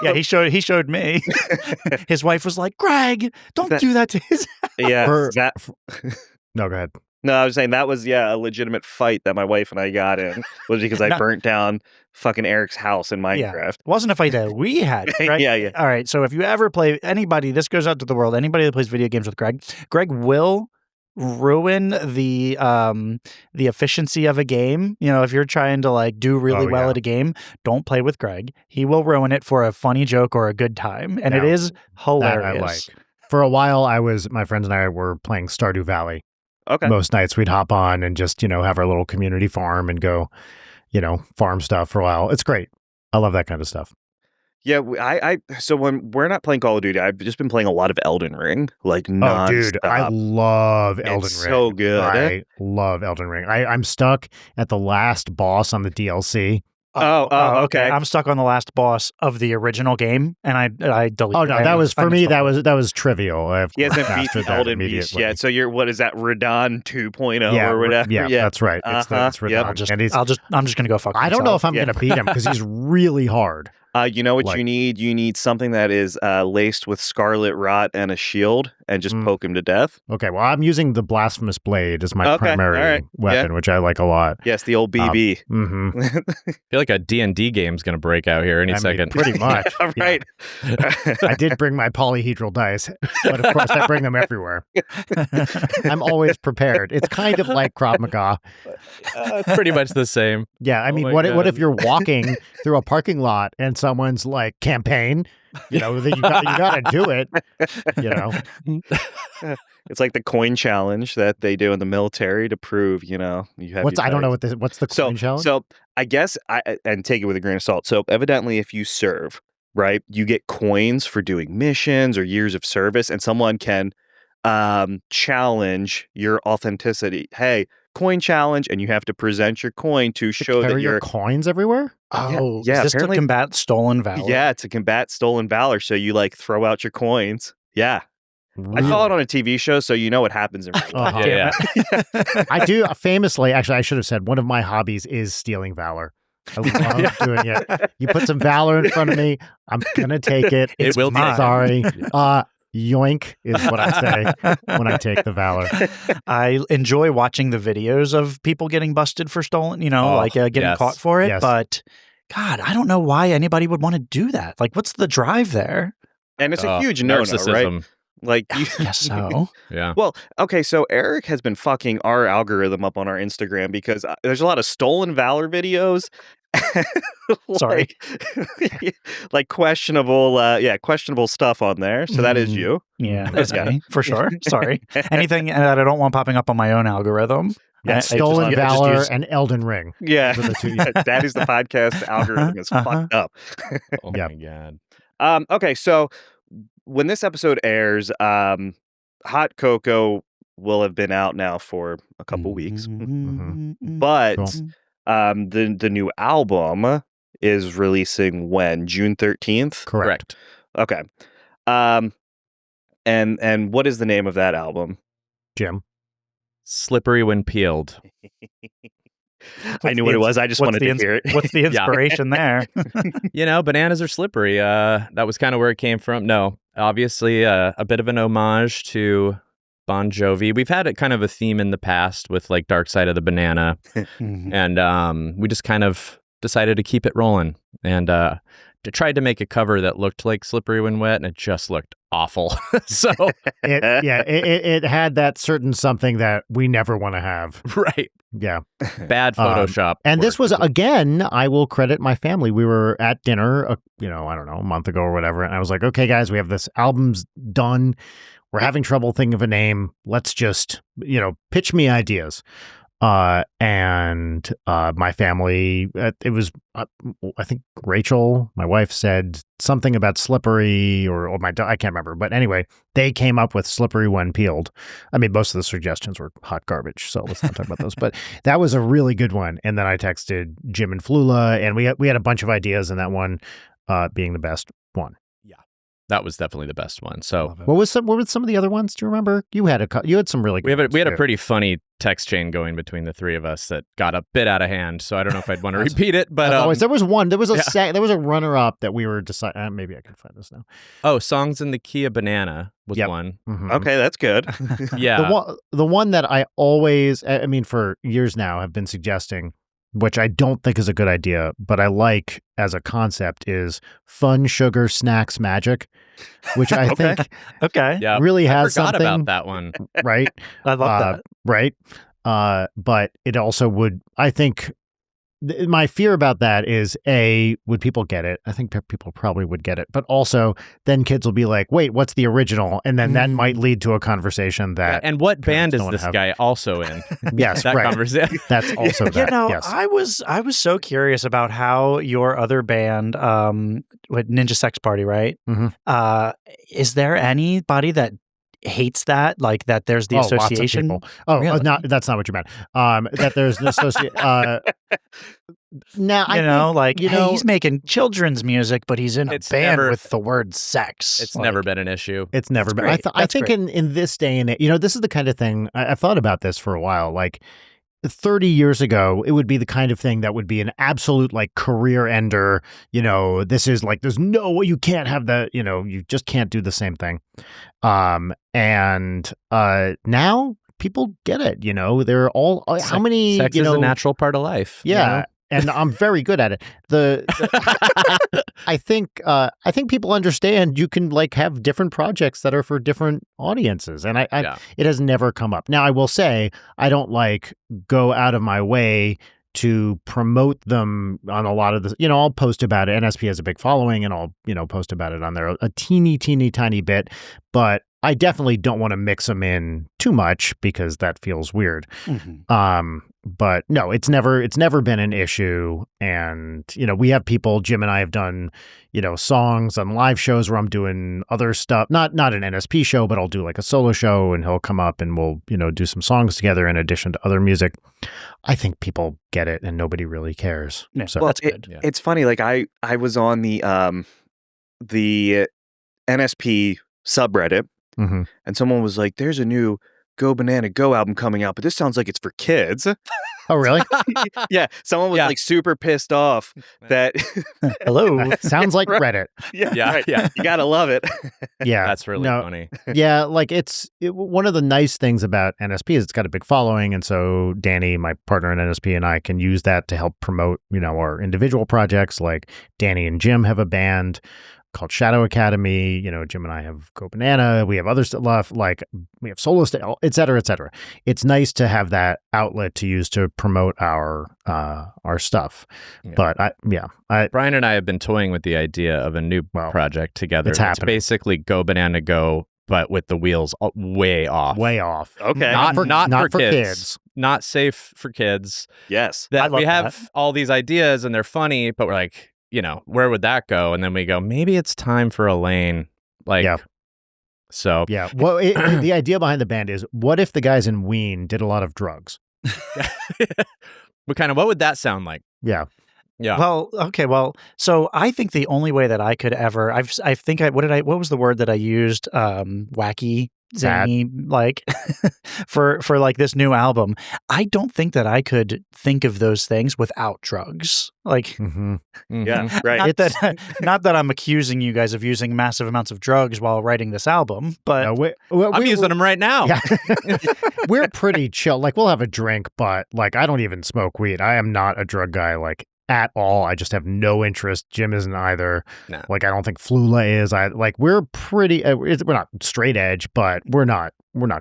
Speaker 1: Yeah, he showed me. His wife was like, Greg, don't do that to his house.
Speaker 4: Yeah.
Speaker 3: No, go ahead.
Speaker 4: No, I was saying that was a legitimate fight that my wife and I got in, was because I burnt down fucking Eric's house in Minecraft.
Speaker 1: Yeah. It wasn't a fight that we had, right?
Speaker 4: Yeah.
Speaker 1: All right, so if you ever play, anybody, this goes out to the world, anybody that plays video games with Greg will ruin the efficiency of a game. If you're trying to like do really well at a game, don't play with Greg. He will ruin it for a funny joke or a good time, and it is hilarious.
Speaker 3: That I like. For a while, my friends and I were playing Stardew Valley.
Speaker 4: Okay.
Speaker 3: Most nights we'd hop on and just have our little community farm and go, farm stuff for a while. It's great. I love that kind of stuff.
Speaker 4: Yeah, so when we're not playing Call of Duty, I've just been playing a lot of Elden Ring, like nonstop.
Speaker 3: Oh, dude, I love Elden Ring.
Speaker 4: It's so good.
Speaker 3: I love Elden Ring. I'm stuck at the last boss on the DLC.
Speaker 4: Okay.
Speaker 1: I'm stuck on the last boss of the original game, and I deleted.
Speaker 3: Oh no, that was for me. That was trivial.
Speaker 4: He hasn't beat the Elden Beast yet. So what is that, Radon 2.0 or whatever?
Speaker 3: Yeah, that's right. It's Radon.
Speaker 1: Yep. I'm just gonna go fuck myself.
Speaker 3: I don't know if I'm gonna beat him because he's really hard.
Speaker 4: You know what you need? You need something that is laced with scarlet rot and a shield, and just poke him to death.
Speaker 3: Okay, well, I'm using the Blasphemous Blade as my primary weapon, which I like a lot.
Speaker 4: Yes, the old BB.
Speaker 2: I feel like a D&D game's going to break out here any second.
Speaker 3: Pretty much.
Speaker 4: Right.
Speaker 3: I did bring my polyhedral dice, but of course I bring them everywhere. I'm always prepared. It's kind of like Krav Maga.
Speaker 2: It's pretty much the same.
Speaker 3: Yeah, I mean, what if you're walking through a parking lot and someone's like, campaign, you got to do it,
Speaker 4: It's like the coin challenge that they do in the military to prove, you have.
Speaker 3: I don't know what's the coin challenge.
Speaker 4: So I guess and take it with a grain of salt. So evidently, if you serve, right, you get coins for doing missions or years of service, and someone can challenge your authenticity. Hey, coin challenge, and you have to present your coin to show that
Speaker 3: your coins everywhere.
Speaker 1: Oh, yeah. Is this to combat stolen valor?
Speaker 4: Yeah, to combat stolen valor. So you like throw out your coins. Yeah. Really? I saw it on a TV show, so you know what happens in real life.
Speaker 2: Yeah.
Speaker 3: I do famously, actually, I should have said one of my hobbies is stealing valor. I love doing it. You put some valor in front of me, I'm going to take it.
Speaker 2: It will be.
Speaker 3: Sorry. Yoink is what I say when I take the valor.
Speaker 1: I enjoy watching the videos of people getting busted for stolen, getting caught for it. Yes. But God, I don't know why anybody would want to do that. Like, what's the drive there?
Speaker 4: And it's a huge no-no, right? Like,
Speaker 1: yes, so.
Speaker 2: Yeah.
Speaker 4: Well, okay, so Eric has been fucking our algorithm up on our Instagram because there's a lot of stolen valor videos.
Speaker 1: Sorry.
Speaker 4: Like questionable stuff on there. So that is you.
Speaker 1: Yeah, that's me, for sure. Sorry. Anything that I don't want popping up on my own algorithm.
Speaker 3: Yeah, stolen valor and Elden Ring.
Speaker 4: Yeah. Daddies the Podcast algorithm is fucked up.
Speaker 2: Oh my God.
Speaker 4: Okay, so when this episode airs, Hot Cocoa will have been out now for a couple weeks. But the new album is releasing when? June 13th?
Speaker 3: Correct.
Speaker 4: Okay. And what is the name of that album?
Speaker 3: Jim.
Speaker 2: Slippery When Peeled.
Speaker 4: I knew what it was. I just wanted to hear it.
Speaker 1: What's the inspiration there?
Speaker 2: Bananas are slippery. That was kind of where it came from. No, obviously a bit of an homage to Bon Jovi. We've had kind of a theme in the past with like Dark Side of the Banana. And we just kind of decided to keep it rolling and tried to make a cover that looked like Slippery When Wet, and it just looked awful. So
Speaker 3: it had that certain something that we never want to have.
Speaker 2: Right.
Speaker 3: Yeah.
Speaker 2: Bad Photoshop.
Speaker 3: And this was, again, I will credit my family. We were at dinner, I don't know, a month ago or whatever. And I was like, okay, guys, we have this album's done. We're having trouble thinking of a name. Let's just, pitch me ideas. And my family, it was, I think Rachel, my wife, said something about slippery or my I can't remember. But anyway, they came up with Slippery When Peeled. I mean, most of the suggestions were hot garbage, so let's not talk about those. But that was a really good one. And then I texted Jim and Flula, and we had a bunch of ideas, and that one being the best one.
Speaker 2: That was definitely the best one. So,
Speaker 3: what were some of the other ones? Do you remember? You had some really good.
Speaker 2: We had a pretty funny text chain going between the three of us that got a bit out of hand. So I don't know if I'd want to repeat it, but
Speaker 3: there was one. There was a runner up that we were deciding. Maybe I can find this now.
Speaker 2: Oh, Songs in the Key of Banana was one.
Speaker 3: Mm-hmm.
Speaker 4: Okay, that's good.
Speaker 2: Yeah,
Speaker 3: the one that I always, for years now, have been suggesting, which I don't think is a good idea, but I like as a concept, is Fun Sugar Snacks Magic, which I think really has something.
Speaker 2: I forgot about that one.
Speaker 3: Right?
Speaker 1: I love that.
Speaker 3: Right? But it also would, I think, my fear about that is, would people get it? I think people probably would get it. But also, then kids will be like, wait, what's the original? And then that might lead to a conversation that...
Speaker 2: And what band is this guy also in?
Speaker 3: Yes,
Speaker 2: that conversation.
Speaker 3: That's also that, yes.
Speaker 1: I was so curious about how your other band, with Ninja Sex Party, right?
Speaker 3: Mm-hmm.
Speaker 1: Is there anybody that hates that, like that there's the association?
Speaker 3: Lots of people. Oh,
Speaker 1: really?
Speaker 3: No, that's not what you meant. That there's an association.
Speaker 1: Now, he's making children's music, but he's in a band with the word sex.
Speaker 2: It's never been an issue.
Speaker 3: It's never been. I think in this day and age, this is the kind of thing, I've thought about this for a while. Like 30 years ago, it would be the kind of thing that would be an absolute career ender. This is there's no way, you can't have that, you just can't do the same thing. And now people get it, they're all, how many,
Speaker 2: sex is a natural part of life.
Speaker 3: Yeah. And I'm very good at it. I think people understand you can have different projects that are for different audiences, and it has never come up. Now, I will say I don't go out of my way to promote them on a lot of the. I'll post about it. NSP has a big following, and I'll post about it on there a teeny tiny bit, but I definitely don't want to mix them in too much because that feels weird. But no, it's never been an issue. And, we have people, Jim and I have done, songs on live shows where I'm doing other stuff, not an NSP show, but I'll do like a solo show and he'll come up and we'll, do some songs together in addition to other music. I think people get it and nobody really cares.
Speaker 1: Yeah,
Speaker 3: so
Speaker 1: that's good.
Speaker 4: It's funny. Like I was on the NSP subreddit and someone was like, there's a new Go Banana Go album coming out, but this sounds like it's for kids.
Speaker 3: Oh, really?
Speaker 4: Yeah. Someone was like super pissed off that.
Speaker 1: Hello.
Speaker 3: Sounds like Reddit.
Speaker 4: Yeah. Right. Yeah. You got to love it.
Speaker 3: Yeah.
Speaker 2: That's really funny.
Speaker 3: Yeah. Like one of the nice things about NSP is it's got a big following. And so Danny, my partner in NSP, and I can use that to help promote, our individual projects. Like Danny and Jim have a band called Shadow Academy. Jim and I have Go Banana. We have other stuff, like we have solo stuff, et cetera, et cetera. It's nice to have that outlet to use to promote our stuff. Yeah. But
Speaker 2: Brian and I have been toying with the idea of a new project together.
Speaker 3: It's
Speaker 2: basically Go Banana Go, but with the wheels way off.
Speaker 3: Way off.
Speaker 4: Okay.
Speaker 2: Not for kids. Not safe for kids.
Speaker 4: Yes.
Speaker 2: That we have all these ideas and they're funny, but we're like, where would that go? And then we go, maybe it's time for a lane. So.
Speaker 3: Yeah. Well, the idea behind the band is, what if the guys in Ween did a lot of drugs?
Speaker 2: What would that sound like?
Speaker 3: Yeah.
Speaker 2: Yeah.
Speaker 1: Well, okay. Well, so I think the only way that I could ever, what was the word that I used? Wacky, zany, like for like this new album. I don't think that I could think of those things without drugs. Like,
Speaker 4: yeah, right.
Speaker 1: Not that I'm accusing you guys of using massive amounts of drugs while writing this album, but
Speaker 2: I'm using them right now.
Speaker 3: Yeah. We're pretty chill. Like, we'll have a drink, but like, I don't even smoke weed. I am not a drug guy. Like, at all. I just have no interest. Jim isn't either.
Speaker 2: No.
Speaker 3: Like, I don't think Flula is. We're pretty. We're not straight edge, but we're not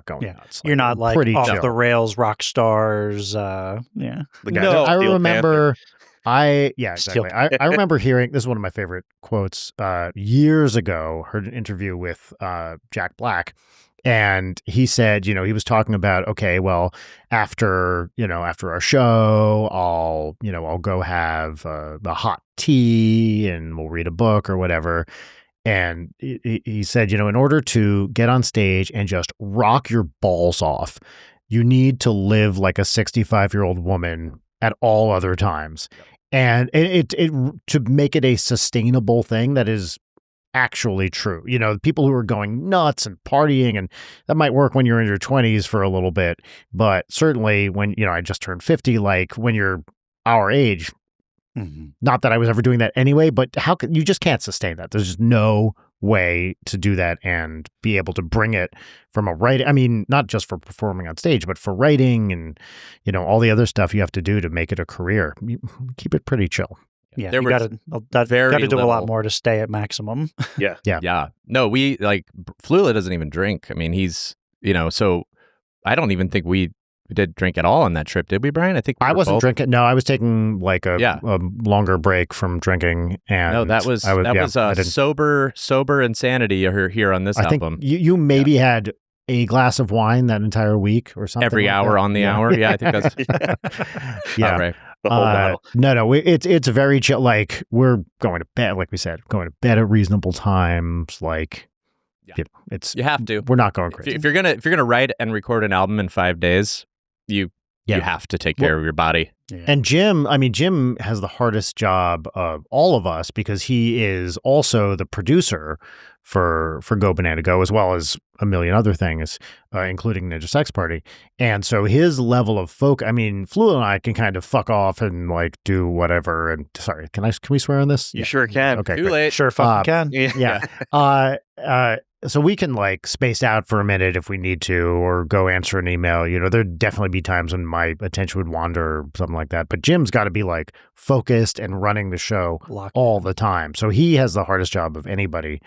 Speaker 3: going nuts.
Speaker 1: You're not like off chill. The rails rock stars. Yeah.
Speaker 4: The guy I
Speaker 3: remember. Exactly. I remember hearing, this is one of my favorite quotes, years ago, heard an interview with Jack Black. And he said, he was talking about, okay, well, after our show, I'll go have the hot tea and we'll read a book or whatever. And he said, in order to get on stage and just rock your balls off, you need to live like a 65-year-old woman at all other times. And it to make it a sustainable thing that is actually true. People who are going nuts and partying, and that might work when you're in your 20s for a little bit, but certainly when, I just turned 50, like when you're our age, not that I was ever doing that anyway, but you just can't sustain that. There's just no way to do that and be able to bring it from not just for performing on stage, but for writing and, all the other stuff you have to do to make it a career. You keep it pretty chill.
Speaker 1: Yeah, you got to do a lot more to stay at maximum.
Speaker 2: Yeah. No, we Flula doesn't even drink. I mean, he's so I don't even think we did drink at all on that trip, did we, Brian? I think I
Speaker 3: wasn't drinking. No, I was taking like a longer break from drinking, and
Speaker 2: no, that was sober insanity here on this album.
Speaker 3: I think you maybe had a glass of wine that entire week or something.
Speaker 2: Every hour on the hour. Yeah, I think that's
Speaker 3: right.
Speaker 4: The whole bottle.
Speaker 3: No, it's very chill. Like, we're going to bed, like we said, going to bed at reasonable times. Like,
Speaker 2: you have to.
Speaker 3: We're not going crazy.
Speaker 2: If you're gonna write and record an album in 5 days, you have to take care of your body.
Speaker 3: Yeah. And Jim has the hardest job of all of us because he is also the producer for Go Banana Go, as well as a million other things, including Ninja Sex Party. And so his level of Flula and I can kind of fuck off and like do whatever. And sorry, can we swear on this?
Speaker 4: You sure can.
Speaker 3: Okay,
Speaker 2: too late.
Speaker 1: Sure fucking can.
Speaker 3: Yeah. So we can like space out for a minute if we need to, or go answer an email. There'd definitely be times when my attention would wander or something like that. But Jim's got to be like focused and running the show all the time. So he has the hardest job of anybody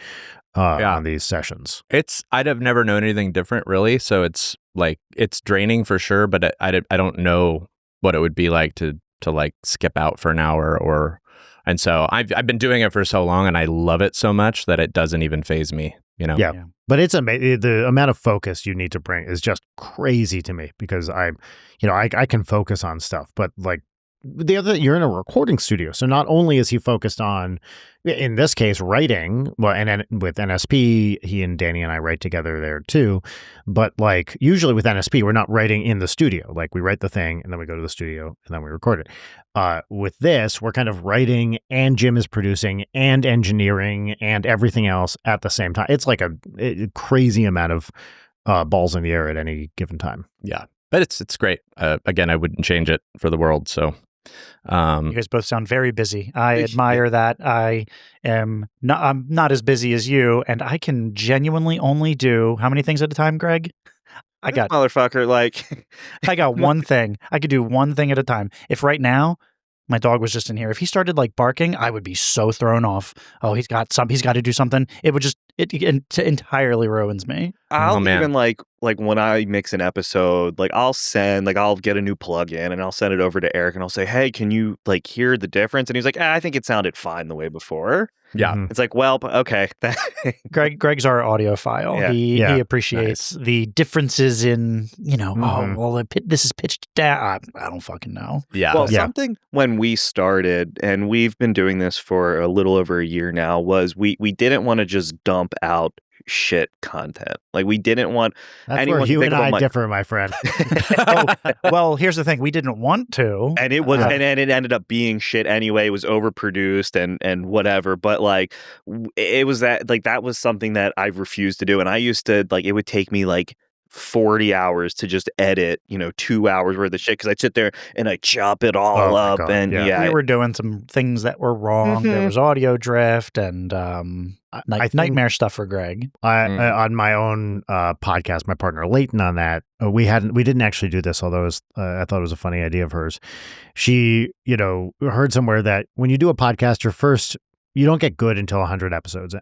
Speaker 3: on these sessions.
Speaker 2: I'd have never known anything different, really. So it's draining for sure, but I don't know what it would be like to like skip out for an hour and so I've been doing it for so long and I love it so much that it doesn't even faze me.
Speaker 3: Yeah. But it's amazing. The amount of focus you need to bring is just crazy to me because I can focus on stuff, but like you're in a recording studio. So not only is he focused on, in this case, writing, well, and with NSP, he and Danny and I write together there too. But like usually with NSP, we're not writing in the studio. Like we write the thing and then we go to the studio and then we record it. With this, we're kind of writing and Jim is producing and engineering and everything else at the same time. It's like a crazy amount of balls in the air at any given time.
Speaker 2: Yeah. But it's great. Again, I wouldn't change it for the world. So
Speaker 1: you guys both sound very busy. I admire that. I'm not as busy as you, and I can genuinely only do how many things at a time, Greg? I got one thing. I could do one thing at a time. If right now my dog was just in here, if he started like barking, I would be so thrown off. Oh, he's got to do something. It would just it entirely ruins me.
Speaker 4: I'll even like when I mix an episode, like I'll get a new plug-in and I'll send it over to Eric and I'll say, hey, can you like hear the difference? And he's like, I think it sounded fine the way before.
Speaker 2: Yeah.
Speaker 4: It's like, well, okay.
Speaker 1: Greg's our audiophile. Yeah. He appreciates the differences in, this is pitched down. I don't fucking know.
Speaker 2: Yeah.
Speaker 4: Well, something when we started, and we've been doing this for a little over a year now, was we didn't want to just dump out shit content. Like we didn't want anyone
Speaker 3: where you and I differ, my friend.
Speaker 1: Well, here's the thing: we didn't want to,
Speaker 4: and it was, and it ended up being shit anyway. It was overproduced and whatever. But like, it was that was something that I refused to do, and I used to like. It would take me like 40 hours to just edit, 2 hours worth of shit because I'd sit there and I chop it all up. God, and
Speaker 1: we were doing some things that were wrong. There was audio drift and nightmare stuff for Greg.
Speaker 3: On my own podcast, my partner Leighton on that, we didn't actually do this, although I thought it was a funny idea of hers. She, heard somewhere that when you do a podcast, you don't get good until 100 episodes in.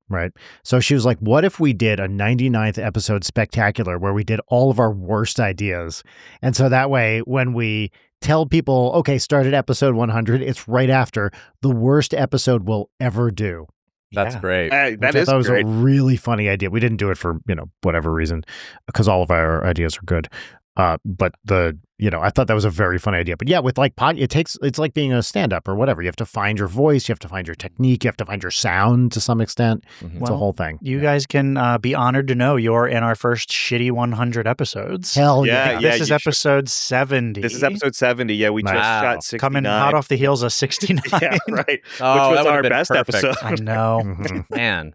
Speaker 3: Right. So she was like, what if we did a 99th episode spectacular where we did all of our worst ideas? And so that way, when we tell people, okay, start at episode 100, it's right after the worst episode we'll ever do.
Speaker 2: That's great.
Speaker 4: That was
Speaker 3: a really funny idea. We didn't do it for, whatever reason, because all of our ideas are good. But I thought that was a very funny idea. But yeah, with like it's like being a stand-up or whatever. You have to find your voice, you have to find your technique, you have to find your sound to some extent. Mm-hmm. It's a whole thing.
Speaker 1: You guys can be honored to know you're in our first shitty 100 episodes.
Speaker 3: Hell yeah.
Speaker 1: This is episode 70.
Speaker 4: This is episode 70. Yeah, we just shot 69.
Speaker 1: Coming hot off the heels of 69.
Speaker 4: Yeah, right. Oh, which was our best episode.
Speaker 1: I know.
Speaker 2: Man,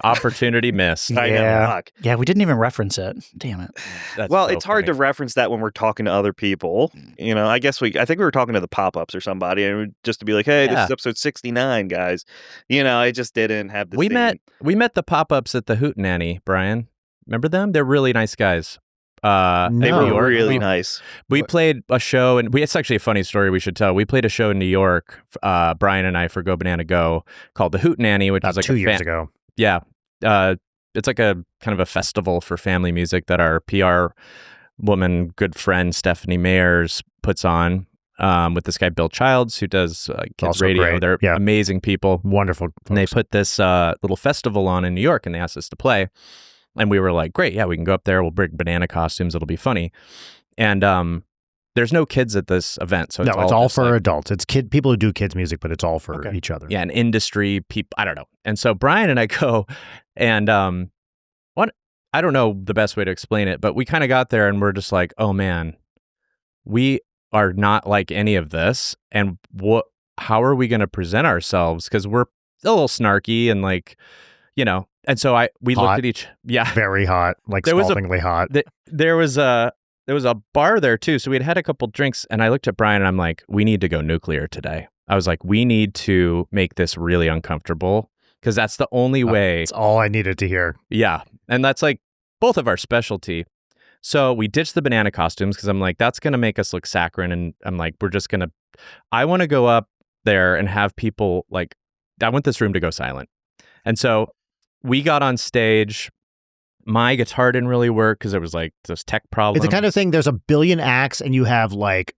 Speaker 2: opportunity missed.
Speaker 1: Yeah, we didn't even reference it. Damn it.
Speaker 4: It's hard to reference that when we're talking to other people. I think we were talking to the pop-ups or somebody, and just to be like, hey, this is episode 69, guys. I just didn't have the
Speaker 2: We met the pop-ups at the Hootenanny, Brian. Remember them? They're really nice guys.
Speaker 4: They were really nice.
Speaker 2: We played a show, and it's actually a funny story we should tell. We played a show in New York, Brian and I, for Go Banana Go, called the Hootenanny, which is like
Speaker 3: 2 years ago.
Speaker 2: Yeah. It's like a kind of a festival for family music that our PR woman, good friend Stephanie Mayers puts on with this guy Bill Childs, who does kids
Speaker 3: also
Speaker 2: radio.
Speaker 3: Great.
Speaker 2: They're amazing people,
Speaker 3: wonderful folks.
Speaker 2: And they put this little festival on in New York, and they asked us to play, and we were like, great, yeah, we can go up there, we'll bring banana costumes, it'll be funny. And there's no kids at this event, so
Speaker 3: it's all for adults. It's people who do kids music, but it's all for each other.
Speaker 2: Yeah, and industry people, I don't know. And so Brian and I go, and I don't know the best way to explain it, but we kind of got there and we're just like, oh man, we are not like any of this. And how are we going to present ourselves? Because we're a little snarky and like, and so we looked at each,
Speaker 3: very hot, like scaldingly hot.
Speaker 2: There was a bar there too. So we'd had a couple drinks, and I looked at Brian and I'm like, we need to go nuclear today. I was like, we need to make this really uncomfortable, because that's the only way.
Speaker 3: That's all I needed to hear.
Speaker 2: Yeah. And that's like both of our specialty. So we ditched the banana costumes because I'm like, that's going to make us look saccharine. And I'm like, I want to go up there and have people like, I want this room to go silent. And so we got on stage. My guitar didn't really work because there was like this tech problem.
Speaker 3: It's the kind of thing, there's a billion acts and you have like,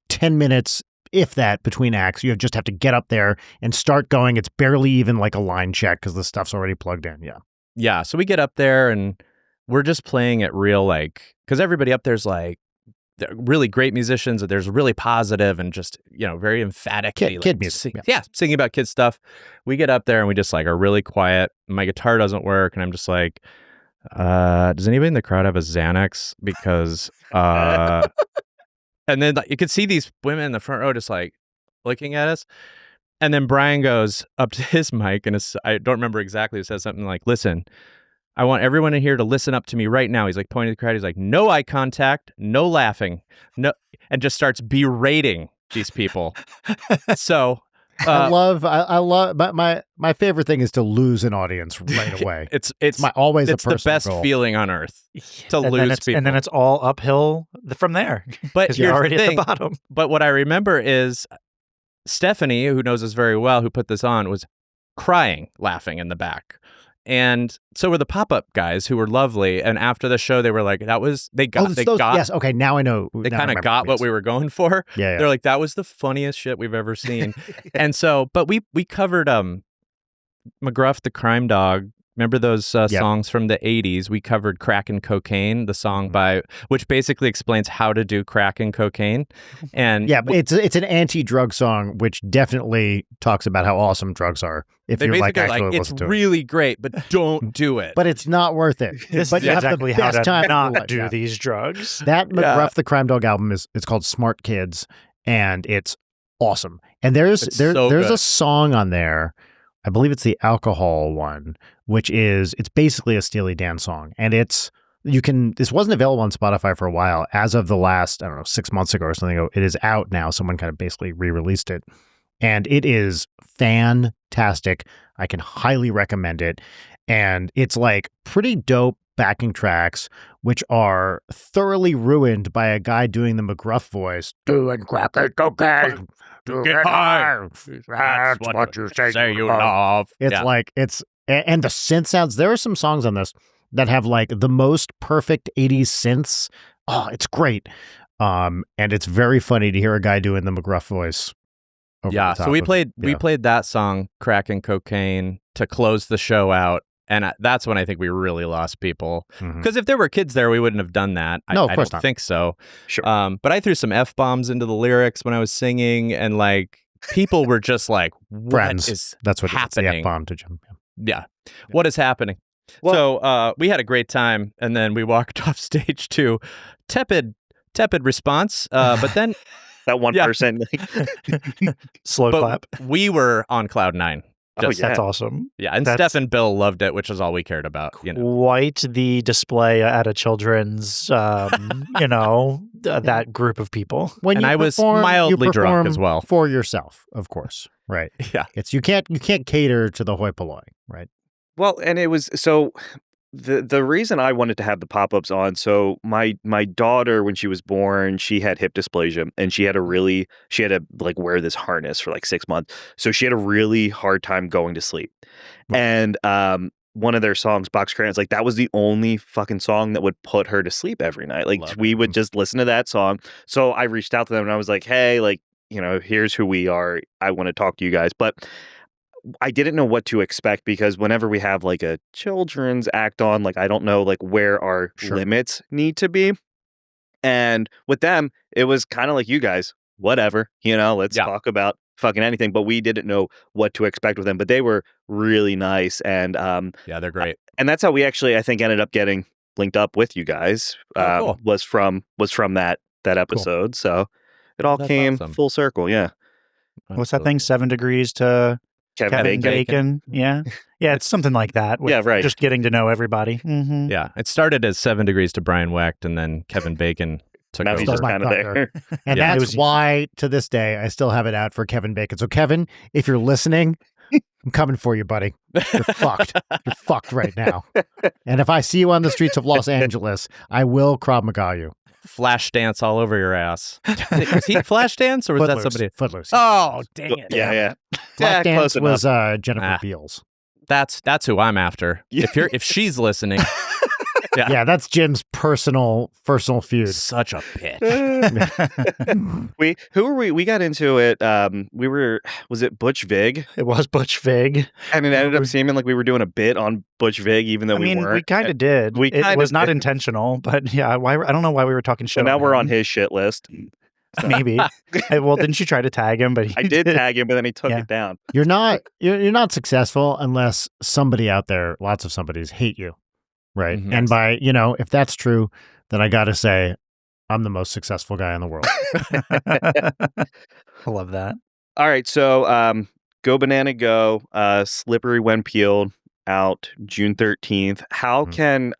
Speaker 3: 10 minutes, if that, between acts. You just have to get up there and start going. It's barely even like a line check because the stuff's already plugged in. Yeah.
Speaker 2: Yeah, so we get up there and we're just playing it real, like, because everybody up there's like, they're really great musicians, and there's really positive and just, very emphatic.
Speaker 3: Kid music.
Speaker 2: Singing about kid stuff. We get up there and we just like are really quiet. My guitar doesn't work, and I'm just like, does anybody in the crowd have a Xanax? Because, and then you could see these women in the front row just like looking at us. And then Brian goes up to his mic and I don't remember exactly, it says something like, listen, I want everyone in here to listen up to me right now. He's like pointing to the crowd. He's like, no eye contact, no laughing, no, and just starts berating these people. So
Speaker 3: I love my favorite thing is to lose an audience right away.
Speaker 2: It's
Speaker 3: always
Speaker 2: it's
Speaker 3: a
Speaker 2: the best
Speaker 3: goal.
Speaker 2: feeling on earth to lose people.
Speaker 1: And then it's all uphill from there.
Speaker 2: But
Speaker 1: you're already at the bottom.
Speaker 2: But what I remember is Stephanie, who knows us very well, who put this on, was crying, laughing in the back. And so were the pop-up guys, who were lovely. And after the show, they were like,
Speaker 3: yes, okay, now I know.
Speaker 2: They kind of got what we were going for.
Speaker 3: Yeah.
Speaker 2: They're like, that was the funniest shit we've ever seen. And so, but we covered McGruff the Crime Dog. Remember those songs from the 80s? We covered Crack and Cocaine, the song which basically explains how to do crack and cocaine. And
Speaker 3: but it's an anti-drug song, which definitely talks about how awesome drugs are. If you're like,
Speaker 2: it's really great, but don't do it.
Speaker 3: But it's not worth it.
Speaker 1: This
Speaker 3: but
Speaker 1: is exactly how to not do
Speaker 3: that.
Speaker 1: These drugs.
Speaker 3: That McGruff the Crime Dog album it's called Smart Kids, and it's awesome. And there's a song on there, I believe it's the Alcohol one, which it's basically a Steely Dan song. And this wasn't available on Spotify for a while. As of the last, 6 months ago or something ago, it is out now. Someone kind of basically re-released it. And it is fantastic. I can highly recommend it. And it's like pretty dope backing tracks, which are thoroughly ruined by a guy doing the McGruff voice. Doing crack and cocaine.
Speaker 2: To get high. That's what you say you love.
Speaker 3: It's and the synth sounds. There are some songs on this that have like the most perfect 80s synths. Oh, it's great. And it's very funny to hear a guy doing the McGruff voice.
Speaker 2: So we played that song, Crack and Cocaine, to close the show out. And that's when I think we really lost people. Because if there were kids there, we wouldn't have done that.
Speaker 3: No, of
Speaker 2: I
Speaker 3: course
Speaker 2: don't
Speaker 3: not.
Speaker 2: think so.
Speaker 4: Sure.
Speaker 2: But I threw some F-bombs into the lyrics when I was singing, and like people were just like, what
Speaker 3: Friends.
Speaker 2: is
Speaker 3: That's what
Speaker 2: happening?
Speaker 3: it's the F-bomb to Jim.
Speaker 2: Yeah. What is happening?
Speaker 4: Well,
Speaker 2: so we had a great time, and then we walked off stage to tepid response. But then
Speaker 4: that 1%.
Speaker 1: Slow clap.
Speaker 2: We were on cloud nine.
Speaker 1: That's awesome.
Speaker 2: Yeah, and Steph and Bill loved it, which is all we cared about.
Speaker 1: Quite the display at a children's, that group of people.
Speaker 2: I was mildly drunk as well.
Speaker 3: For yourself, of course. Right.
Speaker 2: Yeah.
Speaker 3: You can't cater to the hoi polloi, right?
Speaker 4: Well, and it was so. The reason I wanted to have the pop-ups on, so my daughter, when she was born, she had hip dysplasia, and she had to like wear this harness for like 6 months. So she had a really hard time going to sleep. And one of their songs, Box Crayons, like that was the only fucking song that would put her to sleep every night. Like we would just listen to that song. So I reached out to them and I was like, hey, like, here's who we are. I want to talk to you guys. But I didn't know what to expect, because whenever we have like a children's act on, like I don't know like where our limits need to be. And with them, it was kind of like you guys, whatever, let's talk about fucking anything. But we didn't know what to expect with them. But they were really nice, and
Speaker 2: they're great.
Speaker 4: And that's how we actually, I think, ended up getting linked up with you guys.
Speaker 2: Cool.
Speaker 4: Was from that episode. Cool. So it all came full circle. Yeah.
Speaker 1: What's that thing? 7 degrees to Kevin Bacon. Yeah. Yeah, it's something like that.
Speaker 4: Yeah, right.
Speaker 1: Just getting to know everybody. Mm-hmm.
Speaker 2: Yeah. It started as 7 degrees to Brian Wecht, and then Kevin Bacon took
Speaker 4: now
Speaker 2: over.
Speaker 4: He's just kind of there.
Speaker 3: And that's why, to this day, I still have it out for Kevin Bacon. So, Kevin, if you're listening, I'm coming for you, buddy. You're fucked. You're fucked right now. And if I see you on the streets of Los Angeles, I will Krav Maga you.
Speaker 2: Flash dance all over your ass. Was he Flash dance, or was that somebody?
Speaker 3: Footloose.
Speaker 2: Oh, dang it!
Speaker 4: Yeah.
Speaker 3: Flash dance was Jennifer Beals.
Speaker 2: That's who I'm after. If she's listening,
Speaker 3: Yeah, that's Jim's personal feud.
Speaker 2: Such a bitch.
Speaker 4: Who were we? We got into it. Was it Butch Vig?
Speaker 1: It was Butch Vig.
Speaker 4: And it ended up seeming like we were doing a bit on Butch Vig, even though we weren't.
Speaker 1: We kind of did. It was not intentional, but yeah, I don't know why we were talking shit.
Speaker 4: So now we're on his shit list.
Speaker 1: So. Maybe. Well, didn't you try to tag him? But
Speaker 4: I did tag him, but then he took it down.
Speaker 3: You're not successful unless somebody out there, lots of somebody's, hate you, right? Mm-hmm. And by if that's true, then I got to say I'm the most successful guy in the world.
Speaker 1: I love that.
Speaker 4: All right, so Go Banana Go, Slippery When Peeled, out June 13th. How can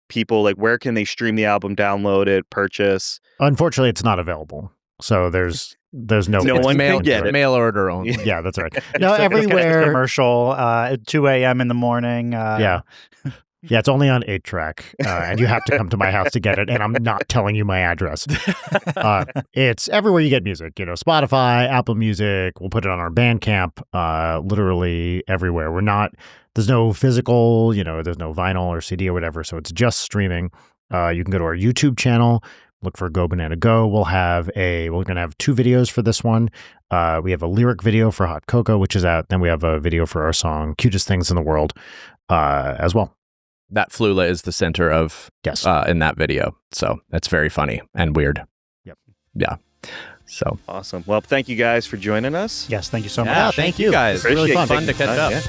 Speaker 4: people, where can they stream the album, download it, purchase?
Speaker 3: Unfortunately, it's not available. So there's no
Speaker 4: one can get it.
Speaker 2: Mail order only.
Speaker 3: Yeah, that's right. No, everywhere.
Speaker 1: Commercial at 2 a.m. in the morning.
Speaker 3: Yeah, it's only on 8-track, and you have to come to my house to get it. And I'm not telling you my address. It's everywhere you get music. Spotify, Apple Music. We'll put it on our Bandcamp. Literally everywhere. There's no physical. There's no vinyl or CD or whatever. So it's just streaming. You can go to our YouTube channel. Look for Go Banana Go. We're going to have 2 videos for this one. We have a lyric video for Hot Cocoa, which is out. Then we have a video for our song, Cutest Things in the World, as well.
Speaker 2: That Flula is the center of, in that video. So that's very funny and weird.
Speaker 3: Yep.
Speaker 2: Yeah. So
Speaker 4: awesome. Well, thank you guys for joining us.
Speaker 1: Yes, thank you so much.
Speaker 2: Yeah, thank you guys.
Speaker 4: It's really
Speaker 2: fun to catch up. Yeah.